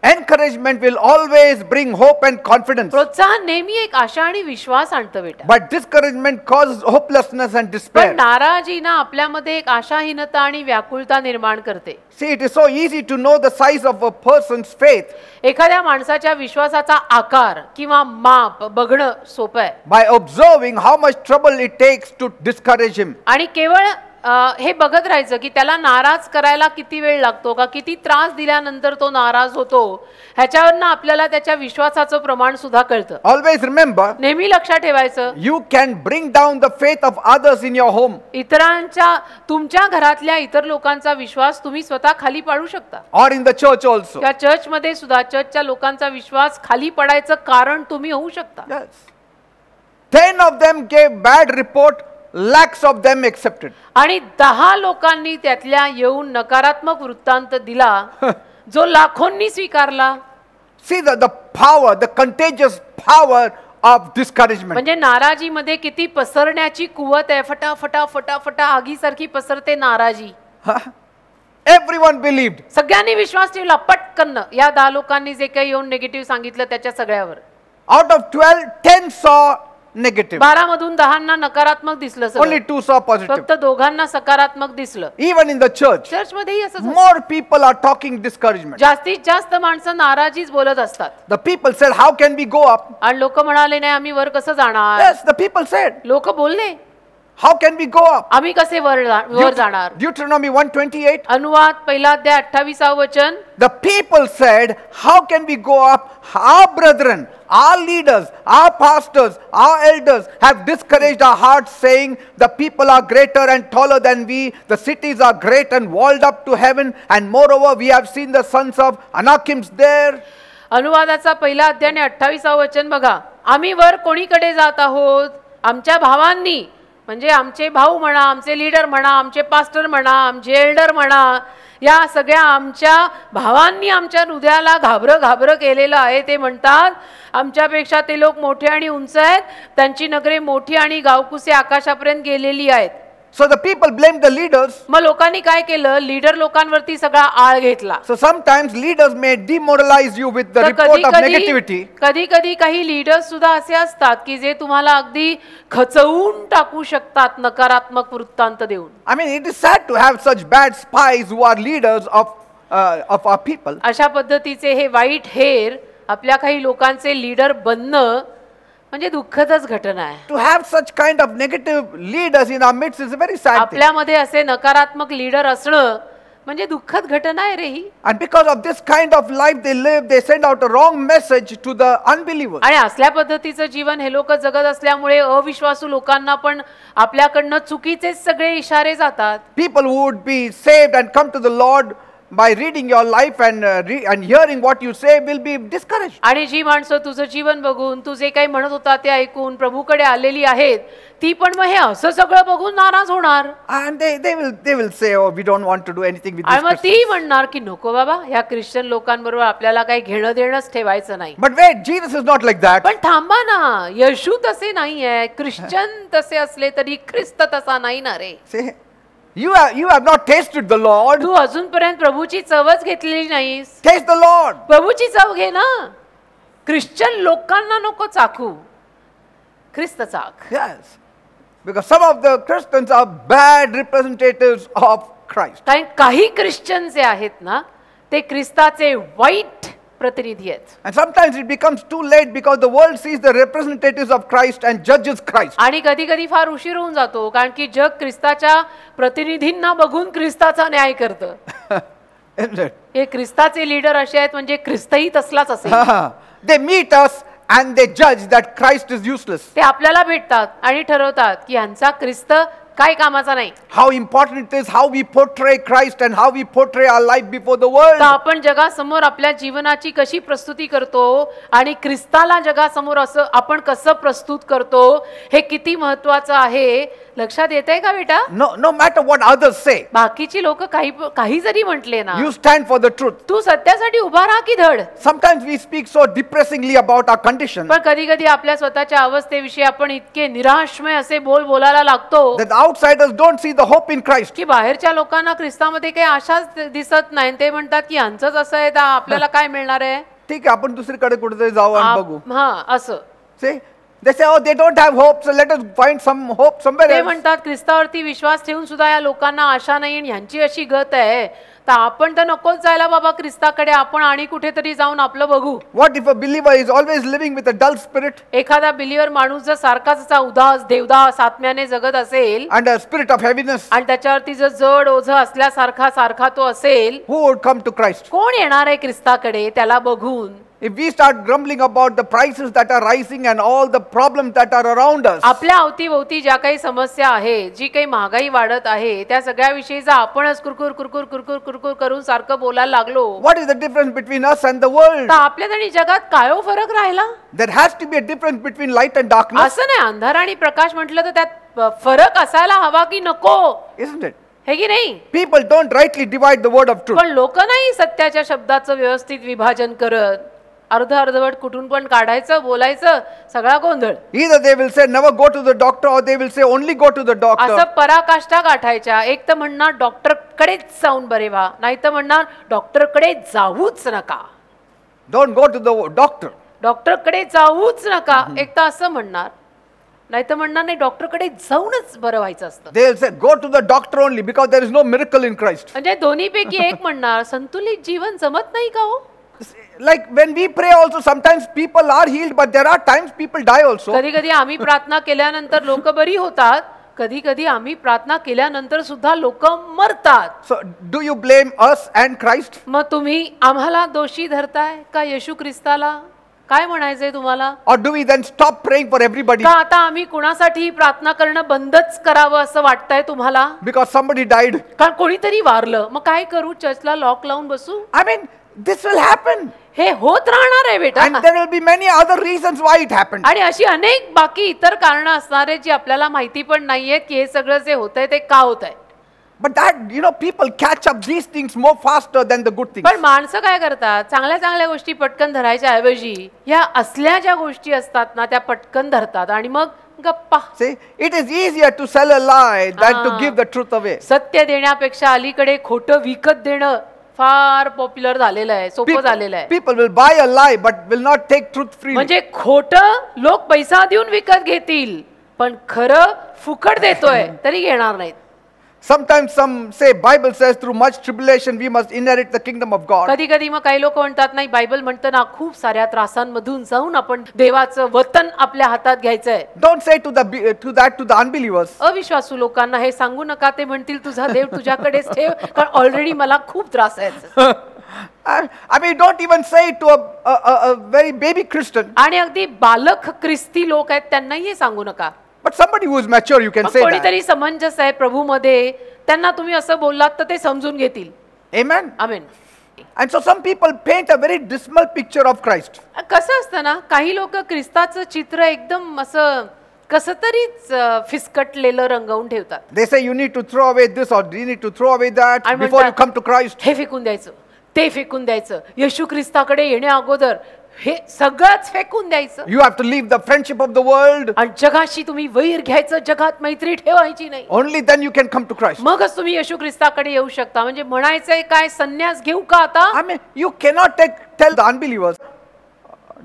Encouragement will always bring hope and confidence. प्रोत्साहन नेहमी एक आशा आणि विश्वास आणतं बेटा. But discouragement causes hopelessness and पण despair. नाराजी ना आपल्यामध्ये एक आशाहीनता आणि व्याकुळता निर्माण करते. See, it is so easy to know the size of a person's faith एखाद्या माणसाच्या विश्वासाचा आकार किंवा माप बघणं सोपं आहे. by observing how much trouble it takes to discourage him. आणि केवळ हे बघत राहायचं की त्याला नाराज करायला किती वेळ लागतो का, किती त्रास दिल्यानंतर तो नाराज होतो, ह्याच्यावरनं आपल्याला त्याच्या विश्वासाचं प्रमाण सुद्धा कळतं. Always remember, नेहमी लक्षात ठेवायचं, you can bring down the faith of others in your home इतरांच्या, तुमच्या घरातल्या इतर लोकांचा विश्वास तुम्ही स्वतः खाली पाडू शकता. or in the church also. त्या चर्चमध्ये सुद्धा चर्चच्या लोकांचा विश्वास खाली पडायचं कारण तुम्ही होऊ शकता. Yes. 10 of them gave bad report, lakhs of them accepted. आणि 10 लोकांनी त्यातल्या येऊन नकारात्मक वृत्तांत दिला, जो लाखोंनी स्वीकारला. See the power, the contagious power of discouragement. म्हणजे नाराजीमध्ये किती पसरण्याची कुवत आहे. फटाफटा फटाफटा आगीसारखी पसरते नाराजी. Everyone believed. सगळ्यांनी विश्वास ठेवला पटकन. या 10 लोकांनी जे काही येऊन निगेटिव्ह सांगितलं त्याच्या सगळ्यावर. Out of 12, 10 saw negative. 12 मधून 10 नकारात्मक दिसलं सगळं. Only 2 saw positive. फक्त 2 सकारात्मक दिसलं. Even in the church, church मध्येही असंच असतं. more people are talking discouragement. जास्तीत जास्त माणसं नाराजीच बोलत असतात. The people said, how can we go up? आणि लोक म्हणाले नाही आम्ही वर कसं जाणार. Yes, the people said, लोक बोलले how can we go up? आम्ही कसे वर जाणार. Deuteronomy 1:28. अनुवाद पहिला अध्याय 28 वचन. The people said, how can we go up? Our brethren, our leaders, our pastors, our elders have discouraged our hearts, saying, the people are greater and taller than we, the cities are great and walled up to heaven, and moreover we have seen the sons of Anakims there. अनुवादाचा पहिला अध्याय 28 वचन बघा. आम्ही वर कोणीकडे जात आहोत? आमच्या भावांनी, म्हणजे आमचे भाऊ म्हणा, आमचे लीडर म्हणा, आमचे पास्टर म्हणा, आमचे एल्डर म्हणा, या सगळ्या आमच्या भावांनी आमच्या हृदयाला घाबरं केलेलं आहे. ते म्हणतात आमच्यापेक्षा ते लोक मोठे आणि उंच आहेत, त्यांची नगरे मोठी आणि गावकुसे आकाशापर्यंत गेलेली आहेत. So the people blamed the leaders. मग लोकांनी काय केलं, लीडर लोकांवरती सगळा आळ घेतला. So sometimes leaders may demoralize you with the तर report of negativity. कधी कधी काही लीडर्स सुद्धा असे असतात की जे तुम्हाला अगदी खचवून टाकू शकतात नकारात्मक वृत्तांत देऊन. I mean, it is sad to have such bad spies who are leaders of our people. अशा पद्धतीचे हे वाईट हेर आपल्या काही लोकांचे लीडर बनणं म्हणजे दुःखदच घटना आहे. To have such kind of negative leaders in our midst is a very sad thing. आपल्यामध्ये असे नकारात्मक लीडर असणं म्हणजे दुःखद घटना आहे रे ही. And because of this kind of life they live, they send out a wrong message to the unbelievers. आणि असल्या पद्धतीचं जीवन हे लोक जगत असल्यामुळे अविश्वासू लोकांना पण आपल्याकडनं चुकीचेच सगळे इशारे जातात. People who would be saved and come to the Lord by reading your life and hearing what you say will be discouraged. आणि जी माणसं तुझं जीवन बघून तू जे काही म्हणत होता ते ऐकून प्रभूकडे आलेली आहेत ती पण मग हे असं सगळं बघून नाराज होणार. And they will say, oh, we don't want to do anything with आणि this मग Christians. ती म्हणणार की नको बाबा ह्या ख्रिश्चन लोकांबरोबर आपल्याला काही घेणं देणंच ठेवायचं नाही. But wait, Jesus is not like that. पण थांबा ना, येशू तसे नाहीये, ख्रिश्चन तसे असले तरी ख्रिस्त तसा नाही ना रे. Say, you have not tasted the Lord. तू अजूनपर्यंत प्रभूची चवच घेतलेली नाहीस. Taste the Lord. प्रभूची चव घे ना. ख्रिश्चन लोकांना नको चाखू, ख्रिस्त चाख. Yes. Because some of the Christians are bad representatives of Christ. कारण काही ख्रिश्चन जे आहेत ना ते ख्रिस्ताचे वाईट प्रतिनिधी आहेत. And sometimes it becomes too late because the world sees the representatives of Christ and judges Christ. आणि कधी कधी फार उशीर होऊन जातो कारण की जग ख्रिस्ताच्या प्रतिनिधींना बघून ख्रिस्ताचा न्याय करतं. Isn't it? हे ख्रिस्ताचे लीडर असे आहेत म्हणजे ख्रिस्तही तसलाच असेल. They meet us and they judge that Christ is useless. ते आपल्याला भेटतात आणि ठरवतात की यांचा ख्रिस्त काय कामाचा नाही. How important it is how we portray Christ and how we portray our life before the world. तर आपण जगासमोर आपल्या जीवनाची कशी प्रस्तुती करतो आणि ख्रिस्ताला जगासमोर असं आपण कसं प्रस्तुत करतो हे किती महत्त्वाचं आहे. लक्षात येतंय का बेटा? No matter what others say, बाकीची लोक काही जरी म्हटले ना you stand for the truth. तू सत्यासाठी उभा राहा की धड. Sometimes we speak so depressingly about our condition पण कधी कधी आपल्या स्वतःच्या अवस्थेविषयी आपण इतके निराशमय असे बोलायला लागतो that outsiders don't see the hope in Christ. की बाहेरच्या लोकांना ख्रिस्तामध्ये काही आशाच दिसत नाही. ते म्हणतात की यांचंच असं आहे तर आपल्याला काय मिळणार आहे. ठीक आहे आपण दुसरीकडे कुठेतरी जाऊ आणि बघू. हा असं See, they say, oh, they don't have hope, so let us find some hope somewhere ते else. म्हणतात ख्रिस्तावरती विश्वास ठेवून सुद्धा या लोकांना आशा नाही आणि ह्यांची अशी गत आहे तर आपण तर नकोच जायला बाबा ख्रिस्ताकडे, आपण आणि कुठेतरी जाऊन आपलं बघू. What if a believer is always living with a dull spirit एखादा बिलीवर माणूस जर सारखाच असा उदास देवदास आत्म्याने जगत असेल and a spirit of heaviness? आणि त्याच्यावरती जर जड ओझं असल्यासारखा तो असेल, Who would come to Christ? कोण येणार आहे ख्रिस्ताकडे त्याला बघून? If we start grumbling about the prices that are rising and all the problems that are around us, आपल्या अवतीभोवती ज्या काही समस्या आहे, जी काही महागाई वाढत आहे, त्या सगळ्याविषयी जर आपणच कुरकुर करून सारखं बोलायला लागलो, what is the difference between us and the world? तर आपल्यात आणि जगात काय हो फरक राहिला? There has to be a difference between light and darkness, असं नाही अंधार आणि प्रकाश म्हटलं तर त्यात फरक असायला हवा की नको, isn't it? हे की नाही? People don't rightly divide the word of truth. पण लोक नाही सत्याच्या शब्दाचं व्यवस्थित विभाजन करत. अर्धवट कुठून पण काढायचं, बोलायचं, सगळा गोंधळ. Either they will say never go to the doctor or they will say only go to the doctor. असं पराकाष्ठा गाठायच्या. एक तर म्हणणार डॉक्टर कडेच जाऊन बरे व्हा, नाही तर म्हणणार डॉक्टर कडे जाऊच नका. Don't go to the doctor. Doctor कडे जाऊच नका, एक तर असं म्हणणार, नाही तर म्हणणार नाही डॉक्टर कडे जाऊनच बरं व्हायचं असतं. They will say go to the doctor only because there is no miracle in Christ. म्हणजे दोन्हीपैकी एक म्हणणार. संतुलित जीवन जमत नाही का हो? Like when we pray also sometimes people are healed but there are times people die also. कधी कधी आम्ही प्रार्थना केल्यानंतर लोक बरी होतात, कधी कधी आम्ही प्रार्थना केल्यानंतर सुद्धा लोक मरतात. So do you blame us and Christ? मग तुम्ही आम्हाला दोषी धरताय का येशू ख्रिस्ताला? काय म्हणायचंय तुम्हाला? Or do we then stop praying for everybody का आता आम्ही कुणासाठी प्रार्थना करणं बंदच करावं असं वाटतंय तुम्हाला? because somebody died? कारण कोणीतरी वारलं, मग काय करू? चर्चला लॉक लावून बसू? I mean this will happen हे होत राहणार आहे बेटा. and there will be many other reasons why it happened. आणि अशी अनेक बाकी इतर कारणं असणार आहेत जी आपल्याला माहिती पण नाहीयेत की हे सगळं जे होतंय ते का होतंय. But that people catch up these things more faster than the good things. पण माणसं काय करतात, चांगल्या गोष्टी पटकन धरायच्या ऐवजी या असल्या ज्या गोष्टी असतात ना त्या पटकन धरतात आणि मग गप्पा. See, it is easier to sell a lie than to give the truth away. सत्य देण्यापेक्षा अलीकडे खोटं विकत देणं फार पॉप्युलर झालेलं आहे, सोपं झालेलं आहे. People will buy a lie but will not take truth freely. म्हणजे खोटं लोक पैसा देऊन विकत घेतील, पण खरं फुकट देतोय तरी घेणार नाहीत. Sometimes some say Bible says through much tribulation we must inherit the kingdom of God. कधी कधी मग काही लोक म्हणतात नाही, बायबल म्हणतं ना खूप साऱ्या त्रासांमधून जाऊन आपण देवाचं वतन आपल्या हातात घ्यायचंय. Don't say to the unbelievers. अविश्वासू लोकांना हे सांगू नका, ते म्हणतील तुझा देव तुझ्याकडेच ठेव, कारण ऑलरेडी मला खूप त्रास आहे. I mean, don't even say it to a very baby Christian. आणि अगदी बालक ख्रिस्ती लोक आहेत त्यांनाही हे सांगू नका. But somebody who is mature, you can say that. कोणीतरी समंजस आहे प्रभू मध्ये, त्यांना तुम्ही असं बोललात तर ते समजून घेतील. Amen. Amen. And so some people paint a very dismal picture of Christ. कसं असतं ना, काही लोक ख्रिस्ताचं चित्र एकदम असं कसं तरीच फिसकटलेलं रंगवून ठेवतात. They say you need to throw away this or you need to throw away that आणि before you म्हणतात, come to Christ. हे फेकून द्यायचं, ते फेकून द्यायचं, येशू ख्रिस्ताकडे येण्या अगोदर हे सगळंच फेकून द्यायचं. You have to leave the friendship of the world. आणि जगाशी तुम्ही वैर घ्यायचं, जगात मैत्री ठेवायची नाही. Only then you can come to Christ. मगच तुम्ही येशू ख्रिस्ताकडे येऊ शकता. म्हणजे म्हणायचंय काय, संन्यास घेऊ का आता? I mean, you cannot tell the unbelievers,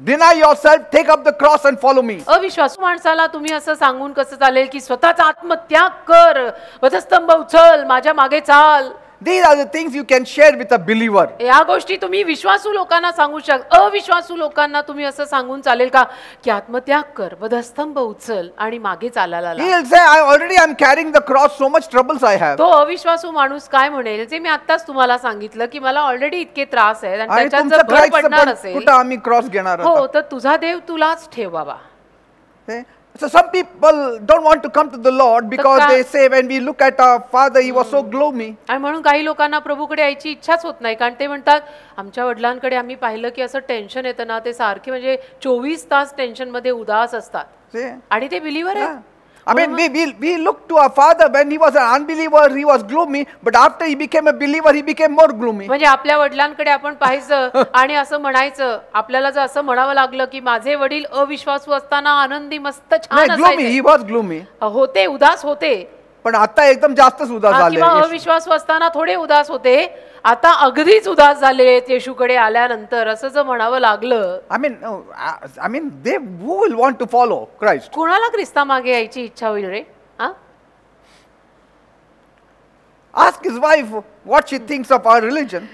deny yourself, take up the cross and follow me. अविश्वासू माणसाला तुम्ही असं सांगून कसं चालेल की स्वतःचा आत्मत्याग कर, वधस्तंभ उचल, माझ्या मागे चाल. These are the things you can share with a believer. या गोष्टी तुम्ही विश्वासू लोकांना सांगू शकता. अविश्वासू लोकांना तुम्ही असं सांगून चालेल का की आत्मत्याग कर, वधस्तंभ उचल आणि मागे चालायला लाग. He will say, I already am carrying the cross, so much troubles I have. तो अविश्वासू माणूस काय म्हणेल, जे मी आताच तुम्हाला सांगितलं की मला ऑलरेडी इतके त्रास आहेत आणि आणि त्याच्यात तुमचं जर भर Christ पडणार पण असेल कुठं आम्ही क्रॉस घेणार हो, आता. तर तुझा देव तुलाच ठेव बाबा. Okay? So some people don't want to come to the Lord because का- they say when we look at our father, he was so gloomy. आणि म्हणून काही लोकांना प्रभूकडे यायची इच्छाच होत नाही, कारण ते म्हणतात आमच्या वडिलांकडे आम्ही पाहिलं की असं टेन्शन येतं ना, ते सारखे म्हणजे 24 तास टेन्शन मध्ये उदास असतात. See? आणि ते बिलीवर Yeah. आहे. I mean, we look to our father when he was an unbeliever, he was gloomy, but after he became a believer, he became more gloomy. म्हणजे आपल्या वडिलांकडे आपण पाहायचं आणि असं म्हणायचं, आपल्याला जर असं म्हणावं लागलं की माझे वडील अविश्वासू असताना आनंदी मस्त छान नाही, gloomy, असायचे. he was gloomy. होते, उदास होते. पण आता एकदम जास्तच उदास हा, झाले. किंवा अविश्वासू असताना थोडे उदास होते, आता अगदीच उदास झाले येशूकडे आल्यानंतर, असं जर म्हणावं लागलं. I mean, who will want to follow Christ? कुणाला ख्रिस्ता मागे यायची इच्छा होईल रे? हा? Ask his wife what she thinks of our religion.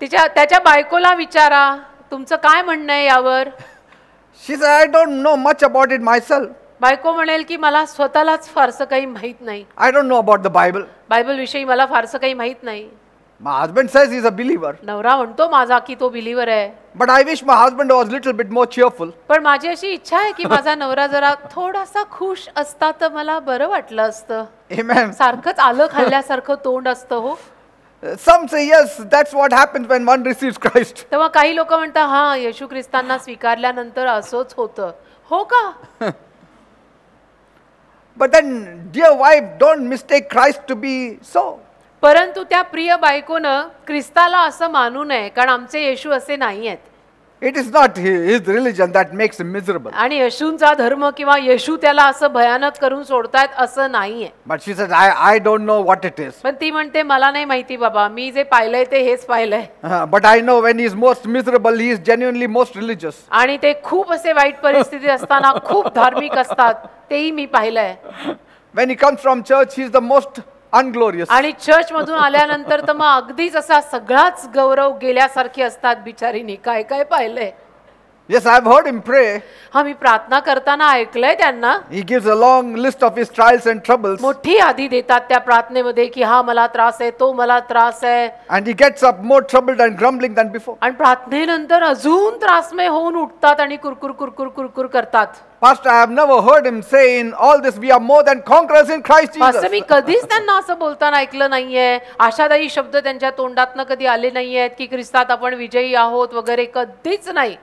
त्याच्या बायकोला विचारा तुमचं काय म्हणणं आहे यावर. She said, I don't know much about it myself. बायको म्हणेल की मला स्वतःलाच फारसं काही माहित नाही, I don't know about the Bible. Bible विषयी मला फारसं काही माहित नाही. My husband says he's a believer. नवरा म्हणतो माझा की तो बिलीवर आहे, But I wish my husband was little bit more cheerful. पण माझी अशी इच्छा आहे की माझा नवरा जरा थोडासा खुश असता तर मला बरं वाटलं असतं. Amen. सारखंच आलं खाल्ल्यासारखं तोंड असतं हो. Some say yes, that's what happens when one receives Christ. तेव्हा काही लोक म्हणतात हा, येशू ख्रिस्तांना स्वीकारल्यानंतर असंच होतं. हो का? But then, dear wife, don't mistake Christ to be so. परंतु त्या प्रिय बायकोनं ख्रिस्ताला असं मानू नये, कारण आमचे येशू असे नाही आहेत. It is not his religion that makes him miserable. आणि येशूंचा धर्म किंवा येशू त्याला असं भयानक करून सोडतायत असं नाहीये. But she says, I don't know what it is. पण ती म्हणते मला नाही माहिती बाबा, मी जे पाहिलंय ते हेच पाहिलंय. But I know when he is most miserable, he is genuinely most religious. आणि ते खूप असे वाईट परिस्थितीत असताना खूप धार्मिक असतात, तेही मी पाहिलंय. When he comes from church, he is the most unglorious. आणि चर्च मधून आल्यानंतर तर मग अगदीच असा सगळाच गौरव गेल्यासारखे असतात बिचारीनी. काय काय पाहिलंय. Yes, I have heard him pray. हा, मी प्रार्थना करताना ऐकलंय त्यांना. He gives a long list of his trials and troubles. मोठी यादी देतात त्या प्रार्थनेमध्ये की हा मला त्रास आहे, तो मला त्रास आहे. And he gets up more troubled and grumbling than before. आणि प्रार्थनेनंतर अजून त्रासमय होऊन उठतात आणि कुरकुर कुरकुर कुरकुर करतात. Pastor, I have never heard him say in all this, we are more than conquerors in Christ असं मी Jesus. कधीच त्यांना असं बोलताना ऐकलं नाहीये. आशादायी शब्द त्यांच्या तोंडातनं कधी आले नाहीयेत की ख्रिस्तात आपण विजयी आहोत वगैरे, कधीच नाही.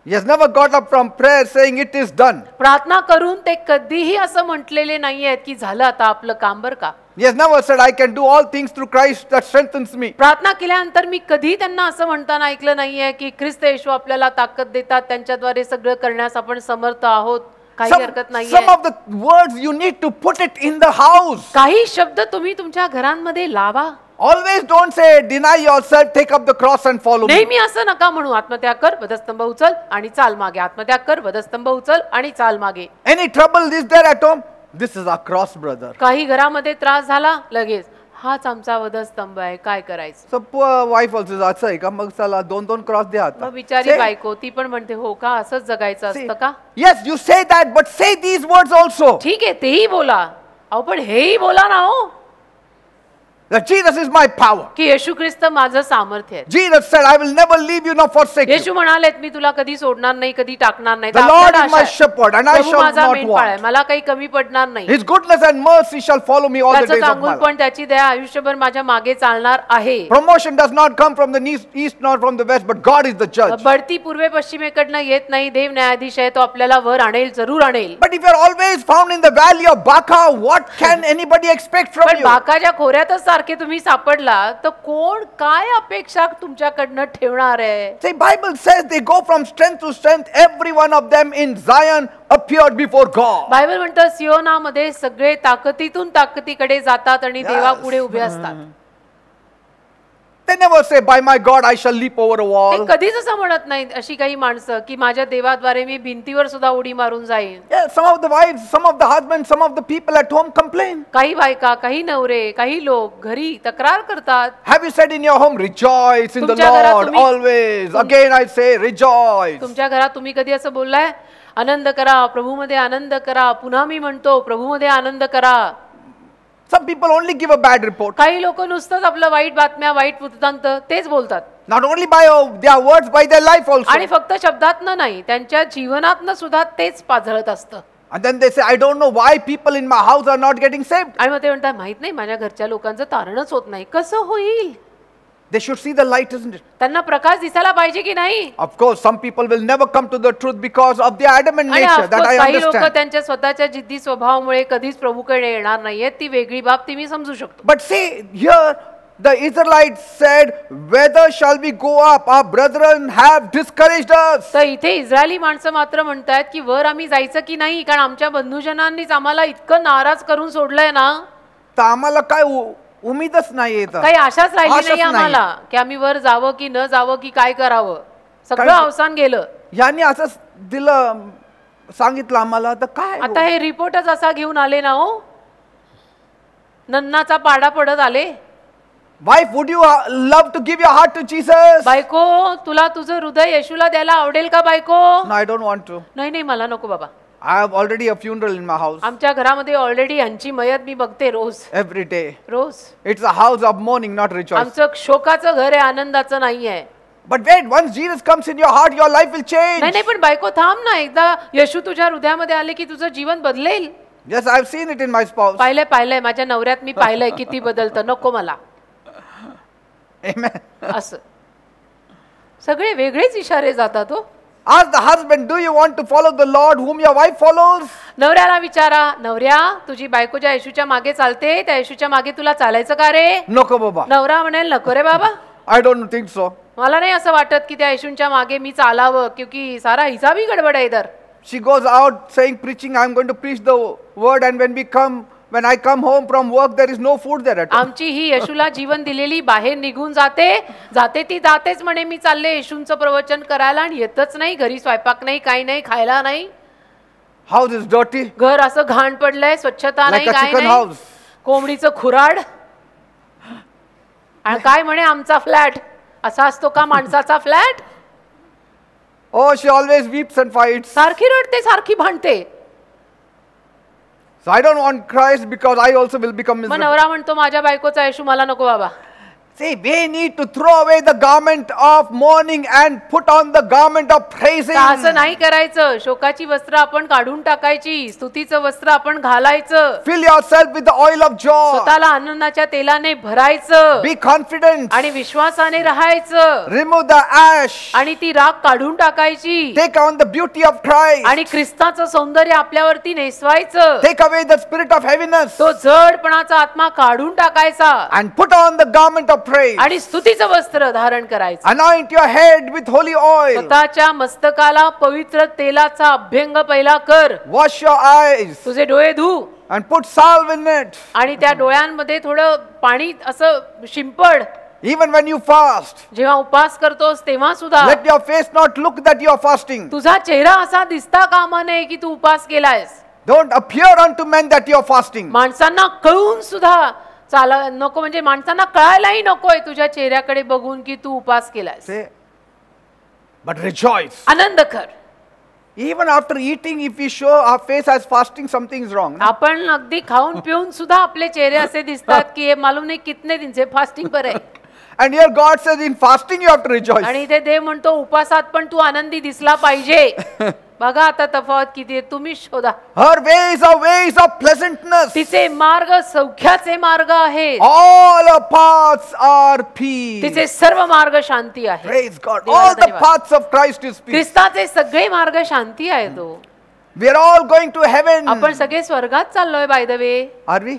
He has never got up from prayer saying it is done. प्रार्थना करून ते कधीही असं म्हटलेले नाहीयेत की झालं आता आपलं काम बरं का. He has never said, I can do all things through Christ that strengthens me. प्रार्थना केल्यानंतर मी कधी त्यांना असं म्हणताना ऐकलं नाहीये की ख्रिस्त येशू आपल्याला ताकद देतात, त्यांच्याद्वारे सगळं करण्यास आपण समर्थ आहोत. काही Some, हरकत नाहीये. some of the words you need to put it in the house. काही शब्द तुम्ही तुमच्या घरांमध्ये लावा. Always don't say, deny yourself, take up the cross and follow me. नेहमी असं नका म्हणू, आत्मत्याग कर, वधस्तंभ उचल आणि चाल मागे. आत्मत्याग कर, वधस्तंभ उचल आणि चाल मागे. Any trouble is there at home? This is our cross, brother. काही घरामध्ये त्रास झाला, लगेच हाच आमचा वधस्तंभ आहे, काय करायचं. So poor wife also says, असं आहे का? मग चला दोन cross द्या आता. मग बिचारी Say- बायको ती पण म्हणते, हो का, असंच जगायचं say- असतं का. Yes, you say that, but say these words also. ठीक आहे, तेही बोला, अहो पण हेही बोला ना हो, That Jesus is my power. की येशू ख्रिस्त माझं सामर्थ्य आहे. Jesus said, I will never leave you nor forsake you. येशू म्हणालेत, मी तुला कधी सोडणार नाही, कधी टाकणार नाही. The तर Lord आपल्याला is my आशा आहे. shepherd and I Prabhu shall माझा not मेंढपाळ आहे, want. मला काही कमी पडणार नाही. His goodness and mercy shall follow me all the त्याचं days of my चांगुल life. पण त्याची दया आयुष्यभर माझ्या मागे चालणार आहे. Promotion does not come from the east nor from the west, but God is the judge. बढती पूर्वे पश्चिमेकडनं येत नाही, देव न्यायाधीश आहे, तो आपल्याला वर आणेल, जरूर आणेल. But if you are always found in the valley of Baca, what can anybody expect from पण you? बाकाच्या खोऱ्यातच सारखे तुम्ही सापडला तर कोण काय अपेक्षा तुमच्याकडनं ठेवणार आहे. See, Bible says they go from strength to strength. Every one of them in Zion appeared before God. Bible म्हणतं सियोनामध्ये सगळे ताकदीतून ताकदीकडे जातात आणि देवा पुढे उभे असतात. They never say, by my God, I shall leap over a ते wall. कधीच असं म्हणत नाहीत अशी काही माणसं की माझ्या देवाद्वारे मी भिंतीवर सुद्धा उडी मारून जाईन. Yeah, some of the wives, some of the husbands, some of the people at home complain. काही बायका, काही नवरे, काही लोक घरी तक्रार करतात. Have you said in your home, rejoice in the तुमच्या घरात Lord तुम्ही- always? Again I say, rejoice. तुमच्या घरात तुम्ही कधी असं बोललाय, आनंद करा, प्रभूमध्ये आनंद करा. पुन्हा मी म्हणतो, प्रभूमध्ये आनंद करा. Some people only give a bad report. काही लोक नुसतंच आपलं वाईट बातम्या, वाईट वृत्तांत तेच बोलतात. Not only by their words, by their life also. आणि फक्त शब्दातनं नाही, त्यांच्या जीवनातनं सुद्धा तेच पाझळत असतं. And then they say, I don't know why people in my house are not getting saved. आणि मग ते म्हणतात, माहित नाही माझ्या घरच्या लोकांचं तारणच होत नाही. कसं होईल. They should see the light, isn't it? त्यांना प्रकाश दिसायला पाहिजे की नाही. Of course, some people will never come to the truth because of their adamant आणि nature. That I काही लोक understand. त्यांच्या स्वतःच्या जिद्दी स्वभावामुळे कधीच प्रभूकडे येणार नाहीयेत. ती वेगळी बाब, ती मी समजू शकतो. But see, here the Israelites said, "Whether shall we go up? Our brethren have discouraged us." तर इथे इस्रायली माणसं मात्र म्हणतात की वर आम्ही जायचं की नाही, कारण आमच्या बंधुजनांनीच आम्हाला इतकं नाराज करून सोडलंय ना, तर आम्हाला काय उमीदच नाही येत. काही आशाच राहिली आशाच नाही नाही. आम्हाला की आम्ही वर जावं की न जावं की काय करावं. सगळं कारण- अवसान गेलं. यांनी असं दिलं, सांगितलं आम्हाला, तर काय आता हे रिपोर्टच असा घेऊन आले ना हो, नन्नाचा पाडा पडत आले. Wife, would you love to give your heart to Jesus? बायको, तुला तुझं हृदय येशूला द्यायला आवडेल का बायको. No, I don't want to. नाही नाही, मला नको बाबा. I have already a funeral in my house आमच्या घरामध्ये ऑलरेडी यांची मयत मी बघते रोज every day. Rose. It's a house of mourning, not rejoicing. आमचं शोकाचं घर आहे, आनंदाचं नाहीये. But wait, once Jesus comes in your heart, your life will change. नाही नाही, पण बायको थांब ना, एकदा येशू तुझ्या हृदयामध्ये आले की तुझं जीवन बदलेल. Yes, I've seen it in my spouse. पाहिलंय पाहिलंय, माझ्या नवऱ्यात मी पाहिलंय किती बदलतं. नको मला. Amen. असं सगळे वेगळेच इशारे जातात हो. Ask the husband, do you want to follow the Lord whom your wife follows? नवऱ्याला विचारा, नवऱ्या तुझी बायको ज्या येशूच्या मागे चालते त्या येशूच्या मागे तुला चालायचं का रे. नको बाबा. नवरा म्हणेल, नको रे बाबा, I don't think so. मला नाही असं वाटत की त्या येशूंच्या मागे मी चालावं, क्योंकि सारा हिसाबी गडबड आहे इधर. She goes out saying, preaching, I'm going to preach the word, and when I come home from work, there is no food there at all. आमची ही येशूला जीवन दिलेली बाहेर निघून जाते ती जातेच म्हणे, मी चालले येशूंचं प्रवचन करायला आणि येतच नाही. घरी स्वयंपाक नाही, काही नाही, खायला नाही. House is dirty, घर असं घाण पडलंय, स्वच्छता नाही, like a काय chicken नाही. house. कोंबडीचं खुराड. आणि काय म्हणे, आमचा फ्लॅट असा असतो का माणसाचा flat. Oh, she always weeps and fights. सारखी रडते, सारखी भांडते. So I don't want Christ because I also will become मग miserable. नवरा म्हणतो, माझ्या बायकोचा येशू मला नको बाबा. See, we need to throw away the garment of mourning and put on the garment of praising. तर असं नाही करायचं. शोकाची वस्त्र आपण काढून टाकायची, स्तुतीचं वस्त्र आपण घालायचं. Fill yourself with the oil of joy. स्वतःला आनंदाच्या तेलाने भरायचं Be confident. आणि विश्वासाने राहायचं. Remove the ash. आणि ती राख काढून टाकायची Take on the beauty of Christ. आणि ख्रिस्ताचं सौंदर्य आपल्यावरती नेसवायचं. Take away the spirit of heaviness तो जडपणाचा आत्मा काढून टाकायचा and put on the garment of praise. आणि स्तुतीचं वस्त्र धारण करायचं. Anoint your head with holy oil. स्वतःच्या मस्तकाला पवित्र तेलाचा अभ्यंग पहिला कर. Wash your eyes तुझे डोळे धु and put salve in it. आणि त्या डोळ्यांमध्ये थोडं पाणी असं शिंपड. Even when you fast, जेव्हा उपवास करतोस तेव्हा सुद्धा let your face not look that you are fasting. तुझा चेहरा असा दिसता कामा नये की तू उपवास केलायस. Don't appear unto men that you are fasting. माणसांना कळून सुद्धा नको, म्हणजे माणसांना कळायलाही नकोय तुझ्या चेहऱ्याकडे बघून की तू उपवास केलायस. Say, but rejoice. आनंद कर. Even after eating, if we show our face as fasting, something is wrong. No? आपण अगदी खाऊन पिऊन सुद्धा आपले चेहरे असे दिसतात की हे मालूम नाही कितने दिन से फास्टिंग पर आहे. And here God says, in fasting you have to rejoice. आणि इथे देव म्हणतो उपवासात पण तू आनंदी दिसला पाहिजे. बघा आता तफावत किती आहे, तुम्ही शोधा. Her ways are ways of pleasantness. तिचे मार्ग सौख्याचे मार्ग आहेत. All her paths are peace. तिचे सर्व मार्ग शांती आहे. Praise God. देवाला All the धन्यवाद. paths of Christ is peace. ख्रिस्ताचे सगळे मार्ग शांती आहे. तो We are all going to heaven. आपण सगळे स्वर्गात चाललोय. By the way Are we?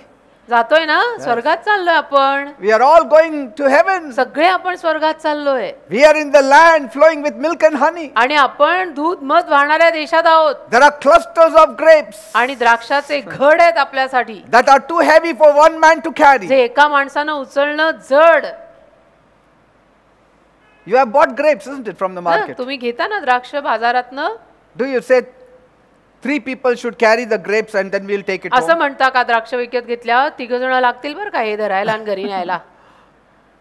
जातोय ना, स्वर्गात चाललोय आपण. We are all going to heaven. सगळे आपण स्वर्गात चाललोय. We are in the land flowing with milk and honey. आणि आपण दूध मध वाहणाऱ्या देशात आहोत. There are clusters of grapes आणि द्राक्षाचे घड आहेत आपल्यासाठी, that are too heavy for one man to carry. जे एका माणसानं उचलणं जड. You have bought grapes, isn't it, from the market? तुम्ही घेता ना द्राक्ष बाजारातनं. Do you say 3 people should carry the grapes and then we'll take it असं home? म्हणता का द्राक्ष विकत घेतल्यावर 3 जण लागतील बरं का हे धरायला आणि घरी न्यायला.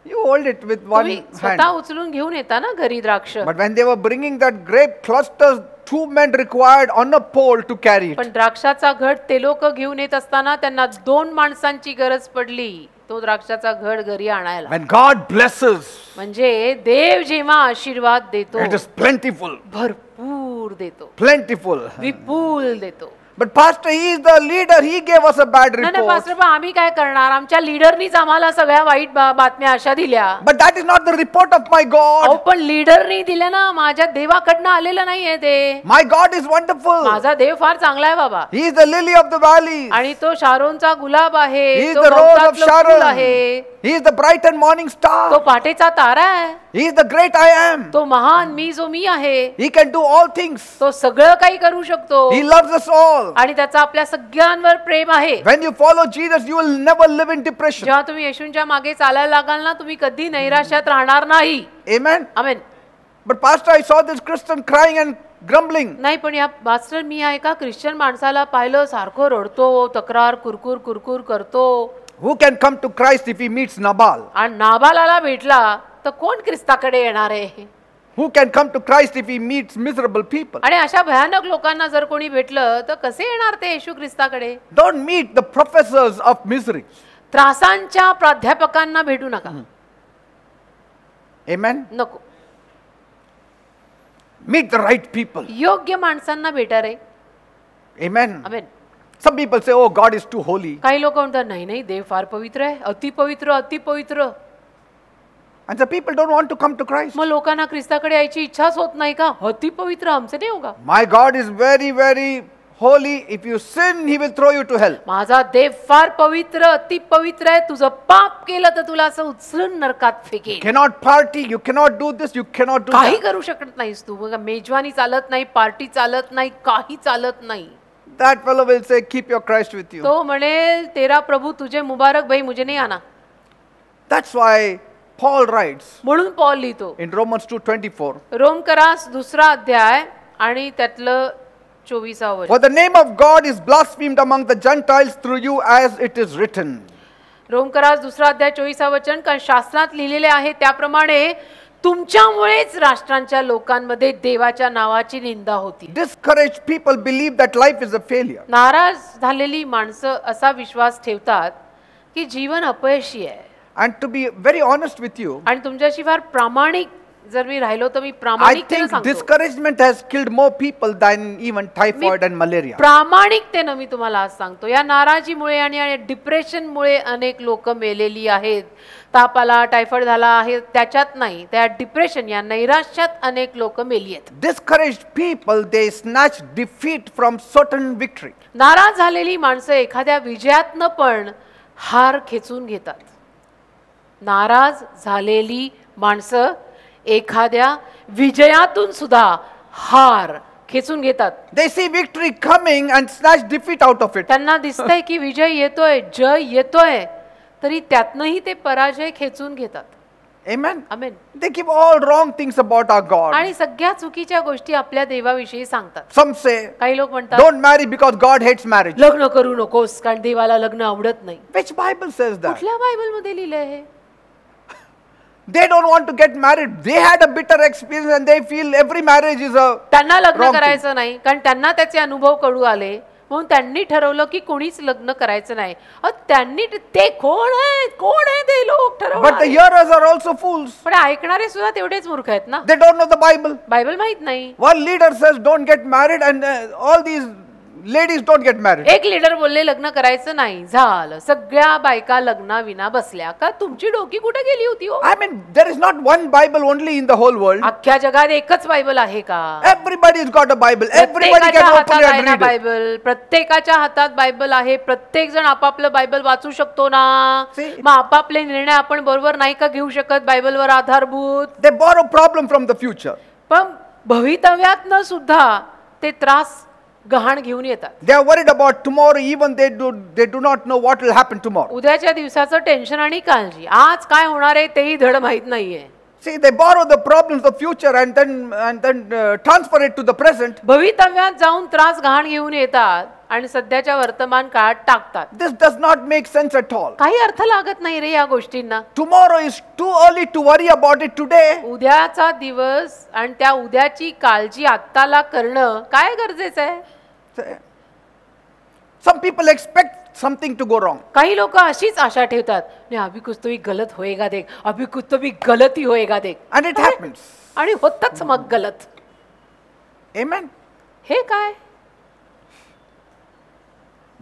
You hold it with one तुम्ही hand. स्वतः उचलून घेऊन येता ना घरी द्राक्ष. But when they were bringing that grape clusters, 2 men required on a pole to carry it. पण द्राक्षाचा घड ते लोक घेऊन येत असताना त्यांना 2 माणसांची गरज पडली तो द्राक्षाचा घड घरी आणायला. When God blesses, म्हणजे देव जेव्हा आशीर्वाद देतो it is plentiful. भरपूर देतो, Plentiful. विपुल देतो. But Pastor, he is the leader. He gave us a bad नाही report. पास्टर, पण आम्ही काय करणार? आमच्या लीडरनीच आम्हाला सगळ्या वाईट बातम्या अशा दिल्या. But that is not the report of my अहो God. पण लीडरनी दिल्या ना, माझ्या देवाकडनं आलेलं नाहीये ते. My God is wonderful. माझा देव फार चांगला आहे बाबा. He is the lily of the valley. आणि तो शारोनचा गुलाब आहे. He is तो the rose of गवतातलं full Sharon. आहे. He is the bright and morning तो star. पाटेचा तारा आहे. He is the great I am. तो महान मी जो मी आहे. He can do all things. तो सगळं काही करू शकतो. He loves us all. आणि त्याचा आपल्या सगळ्यांवर प्रेम आहे. When you follow Jesus, you will never live in depression. जेव्हा तुम्ही येशूंच्या मागे चालायला लागाल ना, तुम्ही कधी नैराश्यात राहणार नाही. Amen. Amen. But Pastor, I saw this Christian crying and grumbling. नाही पण या मास्टर मी आहे का ख्रिश्चन माणसाला पाहिलं सारखं रडतो, तक्रार कुरकुर कुरकुर करतो. Who can come to Christ if he meets Nabal? आणि नाबालाला भेटला तर कोण ख्रिस्ताकडे येणार आहे? Who can come to Christ if he meets miserable people? आणि अशा भयानक लोकांना जर कोणी भेटलं तर कसे येणार ते येशू ख्रिस्ताकडे? Don't meet the professors of misery. त्रासांच्या प्राध्यापकांना भेटू नका. Amen. नको. Meet the right people. योग्य माणसांना भेटा रे. Amen. Amen. Some people say, oh, God is too holy. काही लोक म्हणतात नाही नाही देव फार पवित्र आहे, अति पवित्र अति पवित्र. And the people don't want to come to Christ. मग लोकांना ख्रिस्ताकडे यायची इच्छाच होत नाही का? अति पवित्र आमचे नाही होगा. My God is very, very holy. If you sin, he will throw you to hell. माझा देव फार पवित्र अति पवित्र आहे, तुझं पाप केलं तर तुला असं उचलून नरकात फेकेल. Cannot party, you cannot do this, you cannot do काही that. करू शकत नाहीस तू. बघा मेजवानी चालत नाही, पार्टी चालत नाही, काही चालत नाही. That fellow will say, keep your Christ with you. तो म्हणेल तेरा प्रभु तुझे मुबारक भाई मुझे नहीं आना. That's why Paul writes म्हणून पॉल लिहितो in Romans 2:24. रोमकरास 2 अध्याय आणि त्यातलं 24 वचन. For the name of God is blasphemed among the Gentiles through you, as it is written. रोमकरास 2 अध्याय 24 वचन, कारण शास्त्रात लिहिलेले आहे त्याप्रमाणे तुमच्यामुळेच राष्ट्रांच्या लोकांमध्ये देवाच्या नावाची निंदा होती. Discouraged people believe that life is a failure. नाराज झालेली माणसं असा विश्वास ठेवतात की जीवन अपयशी आहे. And to be very honest with you, आणि तुमच्याशी फार प्रामाणिक जर मी राहिलो तर मी I प्रामाणिकतेने think सांगतो, discouragement has killed more people than even typhoid and malaria. प्रामाणिकतेनं मी तुम्हाला आज सांगतो, या नाराजीमुळे आणि डिप्रेशनमुळे अनेक लोक मेलेली आहेत. ताप आला, टायफॉइड झाला आहे त्याच्यात नाही, त्या डिप्रेशन या नैराश्यात अनेक लोक मेली आहेत. Discouraged people, they snatch defeat from certain victory. नाराज झालेली माणसं एखाद्या विजयातनं पण हार खेचून घेतात. नाराज झालेली माणसं एखाद्या विजयातून सुद्धा हार खेचून घेतात. They see victory coming and snatch defeat out of it. त्यांना दिसतंय की विजय येतोय, जय येतोय, तरी त्यातनंही ते पराजय खेचून घेतात. Amen. Amen. They give all wrong things about our God. आणि सगळ्या चुकीच्या गोष्टी आपल्या देवाविषयी सांगतात. Some say, काही लोक म्हणतात don't marry because God hates marriage. लग्न करू नकोस कारण देवाला लग्न आवडत नाही. Which Bible says that? कुठल्या बायबल मध्ये लिहिलंय हे? They don't want to get married. They had a bitter experience and they feel every marriage is a त्यांना लग्न wrong thing. करायचं नाही कारण त्यांना त्याचे अनुभव कळू आले, म्हणून त्यांनी ठरवलं की कोणीच लग्न करायचं नाही. त्यांनी ते कोण आहे ते लोक But the ठरवलं. hearers are also fools. पण ऐकणारे सुद्धा तेवढेच मूर्ख आहेत ना. They don't know the Bible. Bible माहित नाही. One leader says don't get married and all these ladies don't get married. एक लीडर बोलले लग्न करायचं नाही, झालं सगळ्या बायका लग्नाविना बसल्या. का तुमची डोकी कुठे गेली होती हो? I mean, there is not one Bible only in the whole world. अख्ख्या जगात एकच बायबल आहे का? Everybody's got a Bible. Everybody प्रत्येकाच्या can हातात open आहे and ना read it. बायबल. प्रत्येकाच्या हातात बायबल आहे. प्रत्येक जण आपापलं बायबल वाचू शकतो ना. See? मग आपापले निर्णय आपण बरोबर नाही का घेऊ शकत बायबलवर आधारभूत? They borrow problem from the future. पण भवितव्यातनं सुद्धा ते त्रास गहाण घेऊन येतात. They are worried about tomorrow, even they do not know what will happen tomorrow. उद्याच्या दिवसाचं टेन्शन आणि काळजी, आज काय होणार आहे तेही धड माहित नाहीये. See, they borrow the problems of future and then transfer it to the present. भवितव्यात जाऊन त्रास गहाण घेऊन येतात आणि सध्याच्या वर्तमान काळात टाकतात. This does not make sense at all. काही अर्थ लागत नाही रे या गोष्टींना. Tomorrow is too early to worry about it today. उद्याचा दिवस आणि त्या उद्याची काळजी आत्ताला करणं काय गरजेचं आहे? Some people expect something to go wrong. काही लोक अशीच आशा ठेवतात, नाही अभी कुछ तो भी गलत होएगा देख, अभी कुछ तो भी गलत ही होएगा देख. And it happens. आणि होतच मग गलत. Amen. हे काय?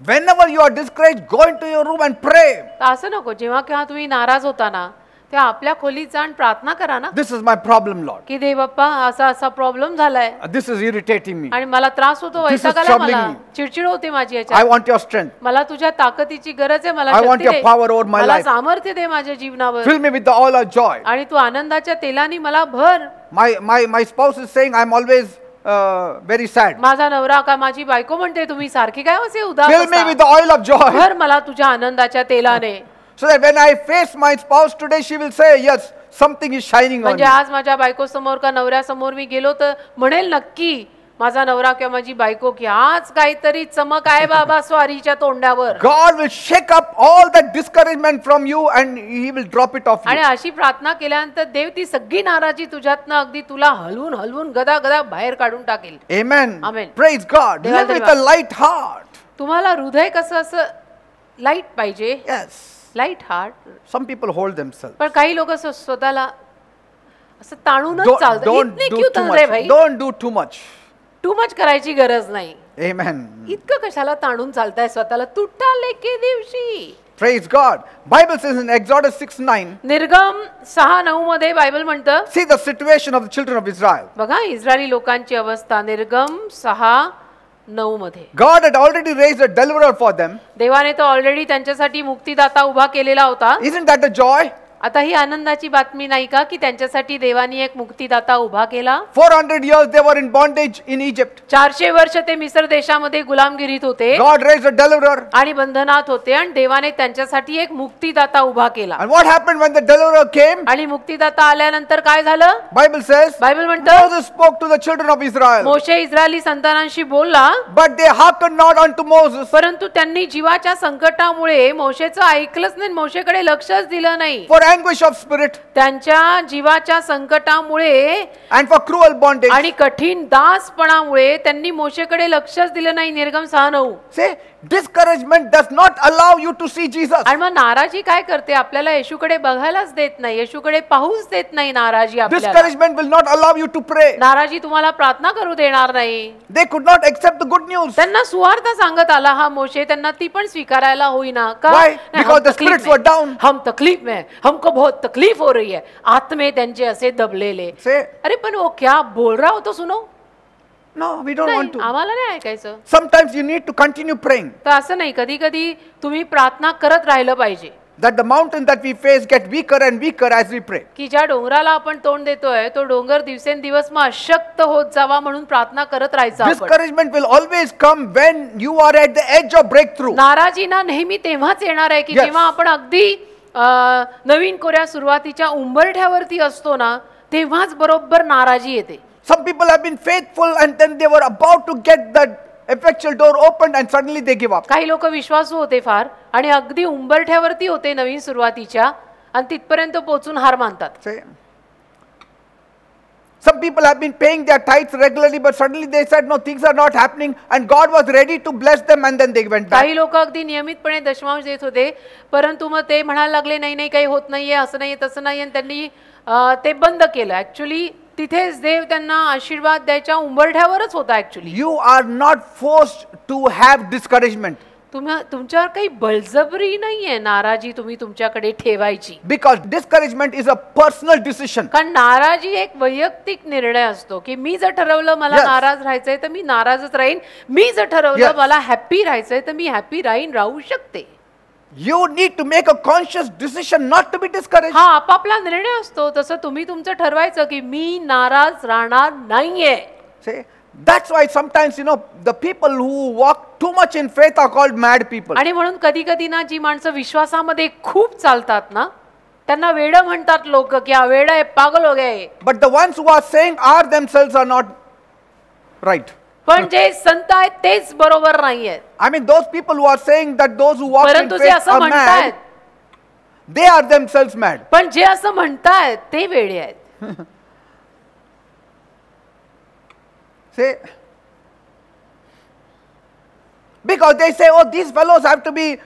Whenever you are discouraged, go into your room and pray. असं नको, जेव्हा केव्हा तुम्ही नाराज होता ना तेव्हा आपल्या खोलीत जाऊन प्रार्थना करा ना, This is my problem, Lord. की देव बाप्पा असा असा प्रॉब्लेम झालाय This is irritating me. आणि मला त्रास होतो, This is वैताग आला troubling मला, me. चिडचिड होते माझी I याच्यात. want your strength. मला तुझ्या ताकदीची गरज आहे, मला I want Shakti your they, power over my मला life. सामर्थ्य दे माझ्या जीवनावर, Fill me with the oil of joy. आणि तू आनंदाच्या तेलाने मला भर. My spouse is saying I'm always very sad. माझा नवरा का माझी बायको म्हणते तुम्ही सारखी काय असे उदास Fill me with असता? the oil of joy. भर मला तुझ्या आनंदाच्या तेलाने. So that when I face my spouse today, she will say, yes, something is shining on म्हणजे you. आज माझ्या बायको समोर का नवऱ्यासमोर मी गेलो तर म्हणेल नक्की माझा नवरा किंवा माझी बायको की आज काहीतरी चमक आहे बाबा स्वारीच्या तोंडावर. God will shake up all that discouragement from you and He will drop it off आणि you. अशी प्रार्थना केल्यानंतर देव ती सगळी नाराजी तुझ्यातनं अगदी तुला हलवून हलवून गदा गदा बाहेर काढून टाकेल. Amen. Amen. Praise God. देवाला Live with a light heart. तुम्हाला हृदय कसं असं लाईट पाहिजे, Yes. Light heart. Some people hold themselves. पण काही लोक असं स्वतःला असं ताणूनच Don't चालतात. don't इतने do क्यों too ताण रे much. भाई? Don't do too much. Too much करायची गरज नाही. Amen. इतकं कशाला ताणून चालताय स्वतःला? तुटा लेके दिवशी. Praise God. Bible says in Exodus 6:9. निर्गम 6:9 मध्ये बायबल म्हणतं, See the situation of the children of Israel. बघा इस्रायली लोकांची अवस्था. निर्गम 6:9 मध्ये God had already raised a deliverer for them. देवाने तर ऑलरेडी त्यांच्यासाठी मुक्तिदाता उभा केलेला होता. Isn't that a joy? आता ही आनंदाची बातमी नाही का की त्यांच्यासाठी देवाने एक मुक्तिदाता उभा केला. 400 years they were in bondage in Egypt. 400 वर्ष ते मिस्र देशामध्ये गुलामगिरीत होते God raised a deliverer. आणि बंधनात होते आणि देवाने त्यांच्यासाठी एक मुक्तिदाता उभा केला. And what happened when the deliverer came? आणि मुक्तिदाता आल्यानंतर काय झालं? Bible says बायबल म्हणतं, Moses spoke to the children of Israel. मोशे इस्रायली संतानांशी बोलला, But they hearkened not unto Moses. परंतु त्यांनी जीवाच्या संकटामुळे मोशेचं ऐकलंच नाही, मोशेकडे लक्षच दिलं नाही. For anguish of spirit त्यांच्या जीवाच्या संकटामुळे and for cruel bondage. आणि कठीण दासपणामुळे त्यांनी मोशेकडे लक्षच दिलं नाही. निर्गम 6:9. Say, discouragement does not allow you to see Jesus. आणि मग नाराजी काय करते? आपल्याला येशूकडे बघायलाच देत नाही, येशूकडे पाहूच देत नाही. नाराजी आपल्याला, Discouragement will not allow you to pray. नाराजी तुम्हाला प्रार्थना करू देणार नाही. They could not accept the good news. त्यांना सुवार्थ सांगत आला हा मोशे, त्यांना ती पण स्वीकारायला होईना का? Why? नाही, Because हम the तकलीफ spirits में, were down. हम तकलीफ में, हमको बहुत तकलीफ हो रही है. आत्मे त्यांचे असे दबलेले. Say, अरे पण वो क्या बोल रहा हो तो सुनो. no, we don't नाही, want to. आम्हाला नाही ऐकायचं. Sometimes you need to continue praying. तर असं नाही, कधी कधी तुम्ही प्रार्थना करत राहिलं पाहिजे. that the mountain that we face get weaker and weaker as we pray. की ज्या डोंगराला आपण तोंड देतोय तो डोंगर दिवसेंदिवस मग अशक्त होत जावा म्हणून प्रार्थना करत राहायचं आपण. Discouragement will always come when you are at the edge of breakthrough. नाराजी ना नेहमी तेव्हाच येणार आहे की Yes. जेव्हा आपण अगदी नवीन कोऱ्या सुरुवातीच्या उंबरठ्यावरती असतो ना तेव्हाच बरोबर नाराजी येते. Some people have been faithful and then they were about to get that effectual door opened and suddenly they give up. काही लोक विश्वासू होते फार आणि अगदी उंबरठ्यावरती होते नवीन सुरुवातीच्या आणि तिथपर्यंत पोहोचून हार मानतात. Say, some people have been paying their tithes regularly, but suddenly they said, no, things are not happening, and God was ready to bless them, and then they went back. काही लोक अगदी नियमितपणे दशमांश देत होते परंतु मग ते म्हणायला लागले नाही नाही काही होत नाहीये असं नाहीये तसं नाही आणि त्यांनी ते बंद केलं. ऍक्च्युली तिथेच देव त्यांना आशीर्वाद द्यायच्या उंबरठ्यावरच होता. Actually You are not forced to have discouragement, तुमच्यावर काही बळजबरी नाहीये नाराजी तुम्ही तुमच्याकडे ठेवायची. because discouragement is a personal decision. कारण नाराजी एक वैयक्तिक निर्णय असतो की मी जर ठरवलं मला Yes. नाराज राहायचंय तर मी नाराजच राहीन. मी जर ठरवलं Yes. मला हॅप्पी राहायचंय तर मी हॅप्पी राहू शकते. You need to make a conscious decision not to be discouraged. हा आपापला निर्णय असतो. तसं तुम्ही तुमचं ठरवायचं की मी नाराज राहणार नाहीये. Say, that's why sometimes, the people who walk too much in faith are called mad people. आणि म्हणून कधी कधी ना जी माणसं विश्वासामध्ये खूप चालतात ना त्यांना वेड म्हणतात लोक की हा वेड आहे पागल हो गए. But the ones who are saying are themselves are not right. पण जे संत आहेत तेच बरोबर नाहीयेत. I mean, those people who are saying that those who walk in परंतु जे faith असं are म्हणतायत mad, they are themselves mad. पण जे असं म्हणतायत ते वेडे आहेत. Say, because they say, oh, these fellows have to be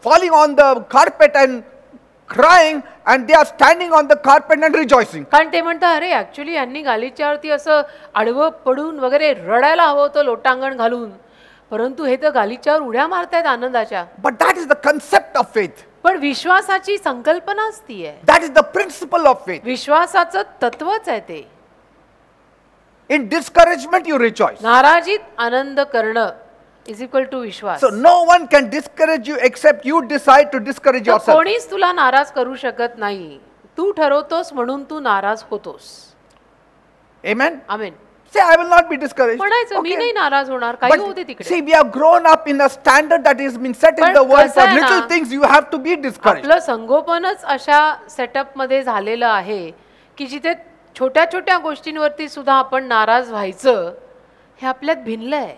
falling on the carpet and crying, and they are standing on the carpet and rejoicing. कारण ते म्हणतात अरे ऍक्च्युली यांनी गालीच्यावरती असं आडवं पडून वगैरे रडायला हवं होतं लोटांगण घालून परंतु हे तर गालीच्यावर उड्या मारतायत आनंदाच्या. But that is the concept of faith. पण विश्वासाची संकल्पनाच ती आहे. That is the principle of faith. विश्वासाचं तत्वच आहे ते. In discouragement, you rejoice. नाराजीत आनंद करणं इज इक्वल टू विश्वास. So no one can discourage you except you decide to discourage तर yourself. कोणीच तुला नाराज करू शकत नाही. तू ठरवतोस म्हणून तू नाराज होतोस. Amen. Amen. Say, I will not be discouraged. म्हणायचं मी नाही नाराज होणार काही होते But तिकडे. see, we have grown up in a standard that has been set in पण the world. कसं For आहे ना, little things, you have to be discouraged. आपलं संगोपनच अशा सेटअप मध्ये झालेलं आहे की जिथे छोट्या छोट्या गोष्टींवरती सुद्धा आपण नाराज व्हायचं हे आपल्यात भिनलं आहे.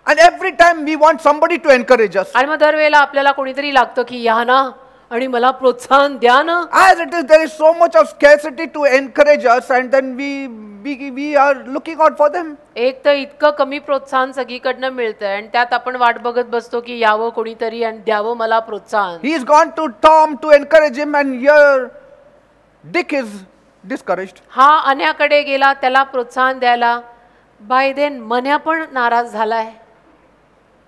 And every time we want somebody to encourage us. आणि मग दरवेळेला आपल्याला कोणीतरी लागतं की या ना आणि मला प्रोत्साहन द्या ना. As it is, there is so much of scarcity to encourage us, and then we are looking out for them. एक तर इतकं कमी प्रोत्साहन सगळीकडनं मिळतंय आणि त्यात आपण वाट बघत बसतो की यावं कोणीतरी आणि द्यावं मला प्रोत्साहन. He is gone to Tom to encourage him, and here Dick is discouraged. हा अन्याकडे गेला त्याला प्रोत्साहन द्यायला. बाय देन मन्या पण नाराज झालाय.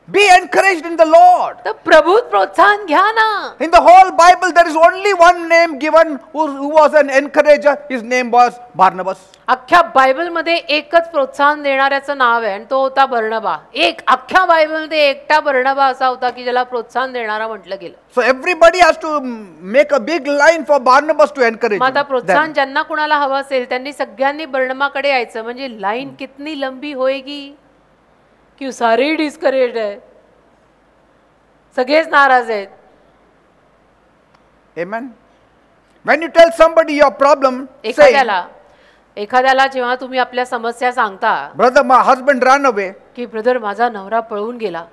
Be encouraged in the Lord. तर प्रभूत प्रोत्साहन घ्या ना. In the whole Bible, there is only one name given who was an encourager. His name was Barnabas. अख्ख्या बायबलमध्ये एकच प्रोत्साहन देणाऱ्याचं नाव आहे आणि तो होता बर्नबा. एक अख्ख्या बायबलमध्ये एकटा बर्नबा असा होता की ज्याला प्रोत्साहन देणारा म्हटलं गेलं. So everybody has to make a big line for Barnabas to encourage मग आता them. प्रोत्साहन ज्यांना कुणाला हवं असेल त्यांनी सगळ्यांनी बर्नबाकडे यायचं. म्हणजे लाईन कितनी लंबी होएगी की सारे डिस्करेज आहे सगळेच नाराज आहेत. Amen. When you tell somebody your problem, say, एखाद्याला जेव्हा तुम्ही आपल्या समस्या सांगता brother, my husband ran away, की ब्रदर माझा नवरा पळून गेला.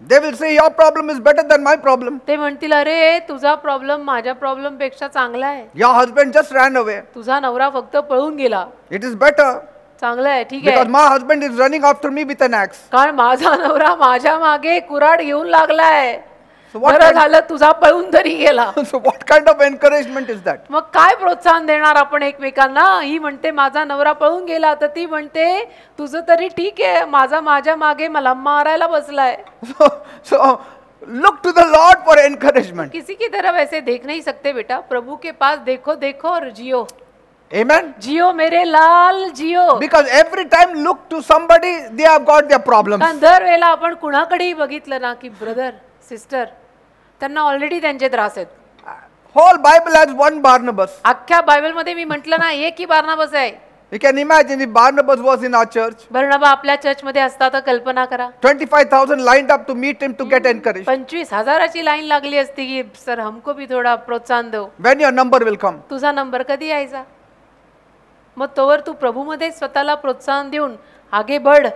they will say your problem is better than my problem. ते म्हणतील अरे तुझा प्रॉब्लेम माझ्या प्रॉब्लेम पेक्षा चांगला आहे. Your husband just ran away. तुझा नवरा फक्त पळून गेला. It is better चांगलं आहे ठीक because आहे. my husband is running after me with an axe. कारण माझा नवरा माझ्या मागे कुऱ्हाड घेऊन लागलाय. So what बरं kind- झालं तुझा पळून तरी गेला. So what kind of encouragement is that? मग काय प्रोत्साहन देणार आपण एकमेकांना. ही म्हणते माझा नवरा पळून गेला तर ती म्हणते तुझं तरी ठीक आहे माझा माझ्या मागे मला मारायला बसलाय. So look to the Lord for encouragement. किसी की तरफ ऐसे देख नहीं सकते बेटा. प्रभु के पास देखो देखो और जियो. Amen. जियो मेरे लाल Jio. Because every time look to somebody, they have got their problems. कारण दर वेळेला आपण कुणाकडेही बघितलं ना की ब्रदर सिस्टर त्यांना ऑलरेडी त्यांचे त्रास आहेत. Whole Bible has one Barnabas. अख्ख्या बायबलमध्ये मी म्हटलं ना एक ही बार्नाबास आहे. You can imagine if Barnabas was in our church. बर्नबा आपल्या चर्चमध्ये असता तर कल्पना करा. 25,000 lined up to meet him to get encouraged. 25,000ची लाईन लागली असती की सर हमको भी थोडा प्रोत्साहन दो. When your number will come. तुझा नंबर कधी यायचा? मग तोवर तू प्रभूमध्ये स्वतःला प्रोत्साहन देऊन आगे बढ़.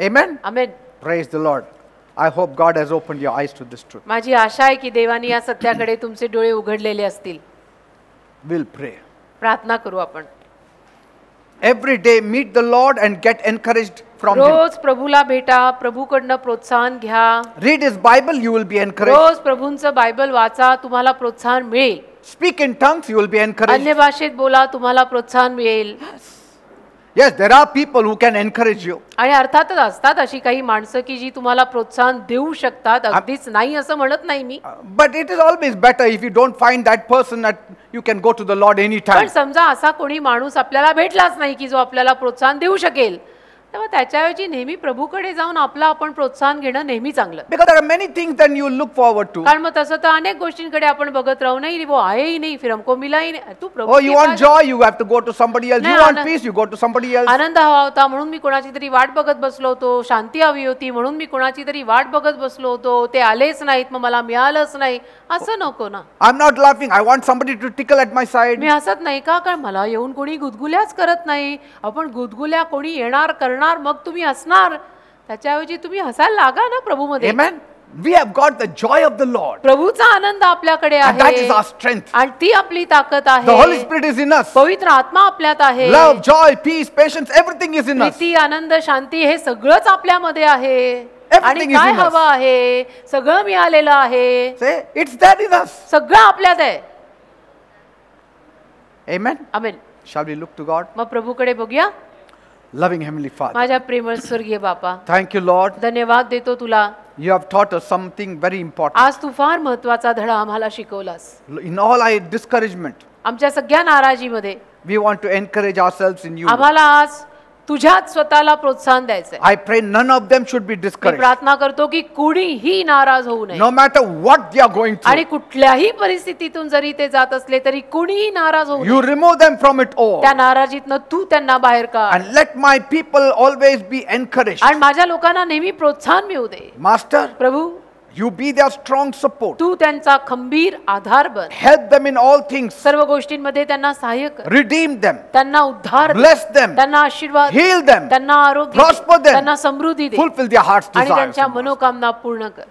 Amen. Amen. Praise the Lord. I hope God has opened your eyes to this truth. माझी आशा आहे की देवाने या सत्याकडे तुमचे डोळे उघडलेले असतील. We'll pray. प्रार्थना करू आपण. Every day meet the Lord and get encouraged from Him. रोज प्रभूला भेटा, प्रभूकडनं प्रोत्साहन घ्या. Read His Bible, you will be encouraged. रोज प्रभूंचं बायबल वाचा, तुम्हाला प्रोत्साहन मिळेल. Speak in tongues, you will be encouraged. अन्य भाषेत बोला, तुम्हाला प्रोत्साहन मिळेल. Yes, there are people who can encourage you. आणि अर्थातच असतात अशी काही माणसं की जी तुम्हाला प्रोत्साहन देऊ शकतात. अगदीच नाही असं म्हणत नाही मी. But it is always better if you don't find that person that you can go to the Lord पण anytime. समजा असा कोणी माणूस आपल्याला भेटलाच नाही की जो आपल्याला प्रोत्साहन देऊ शकेल, तेव्हा त्याच्याऐवजी नेहमी प्रभूकडे जाऊन आपलं आपण प्रोत्साहन घेणं नेहमी चांगलं. Because there are many things that you look forward to. कारण मग तसं तर अनेक गोष्टींकडे आपण बघत राहू. नाही वो आए ही नाही, फिर हमको मिला ही नाही. तू प्रभू Oh, you want joy, you have to go to somebody else. You नहीं, want Anand- peace, you go to somebody else. आनंद हवा होता म्हणून मी कोणाची तरी वाट बघत बसलो होतो. शांती हवी होती म्हणून मी कोणाची तरी वाट बघत बसलो होतो. ते आलेच नाहीत, मग मला मिळालंच नाही. असं नको ना. I'm not laughing. I want somebody to tickle at my side. मी हसत नाही का? कारण मला येऊन कोणी गुदगुल्याच करत नाही. आपण गुदगुल्या कोणी येणार करणार मग तुम्ही हसणार. त्याच्याऐवजी तुम्ही हसायला लागा ना प्रभूमध्ये. Amen. We have got the joy of the Lord. प्रभूचा आनंद आपल्याकडे And that is आहे our strength. आणि ती आपली ताकद The Holy आहे. Spirit is in us. पवित्र आत्मा आपल्यात आहे. Love, joy, peace, patience, everything is in us. Preeti, आनंद, शांती हे सगळंच आपल्यामध्ये आहे. Everything आणि is काय in us. हवं आहे सगळं मिळालेलं आहे. Say, it's there in us. सगळं आपल्यात आहे. Amen. Amen. Shall we look to God? मग प्रभूकडे बघूया. Loving Heavenly Father. माझ्या प्रेमळ स्वर्गीय बापा, Thank you, Lord. धन्यवाद देतो तुला. You have taught us something very important. आज तू फार महत्वाचा धडा आम्हाला शिकवलास. In all our discouragement, आमच्या सगळ्या नाराजीमध्ये we want to encourage ourselves in you. आम्हाला आज तुझ्यात स्वतःला प्रोत्साहन द्यायचंय. I pray none of them should be me discouraged. प्रार्थना करतो की कुणीही नाराज होऊ नये. No matter what they are going आणि through. कुठल्याही परिस्थितीतून जरी ते जात असले तरी कुणीही नाराज होऊ You नये. remove them from it all. त्या नाराजीतनं तू त्यांना बाहेर काढ. And let my people always be encouraged. आणि माझ्या लोकांना नेहमी प्रोत्साहन मिळू दे. Master, Prabhu, you be their strong support. तू त्यांचा खंबीर आधार बन. Help them in all things. सर्व गोष्टींमध्ये त्यांना सहाय्य कर. Redeem them. त्यांना उद्धार दे. Bless them. त्यांना आशीर्वाद दे. Heal them. त्यांना आरोग्य Prosper दे. them. त्यांना समृद्धी दे. Fulfill their heart's आणि desires. त्यांच्या मनोकामना पूर्ण कर.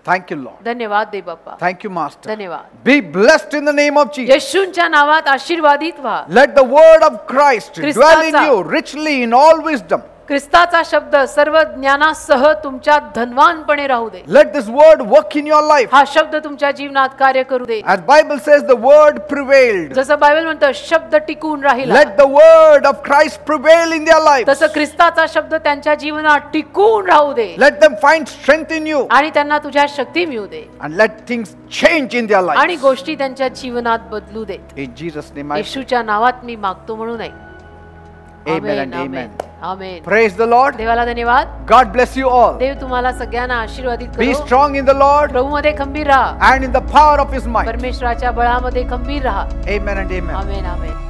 Thank you, Lord. धन्यवाद दे बाप्पा. Thank you, Master. धन्यवाद. Be blessed in the name of Jesus. येशूंच्या नावात आशीर्वादित व्हा. Let the word of Christ dwell in Christaचा- you richly in all wisdom. ख्रिस्ताचा शब्द सर्व ज्ञानासह तुमच्या धनवानपणे राहू दे. Let this word work in your life. हा शब्द तुमच्या जीवनात कार्य करू दे. As Bible says, the word prevailed. जसं बायबल म्हणतं शब्द टिकून राहिला, Let the word of Christ prevail in their lives. तसं ख्रिस्ताचा शब्द त्यांच्या जीवनात टिकून राहू दे. Let them find strength in you आणि त्यांना तुझ्या शक्ती मिळू दे. and let things change in their आणि lives. गोष्टी त्यांच्या जीवनात बदलू देत. In Jesus' name I pray. येशूच्या नावात मी मागतो म्हणून नाही. Amen and amen. Amen. Praise the Lord. देवाला धन्यवाद. God bless you all. देव तुम्हाला सगळ्यांना आशीर्वादित Be करो. strong in the Lord प्रभूमध्ये खंबीर राहा. and in the power of His might. परमेश्वराच्या बळामध्ये खंबीर राहा. Amen and amen. Amen amen.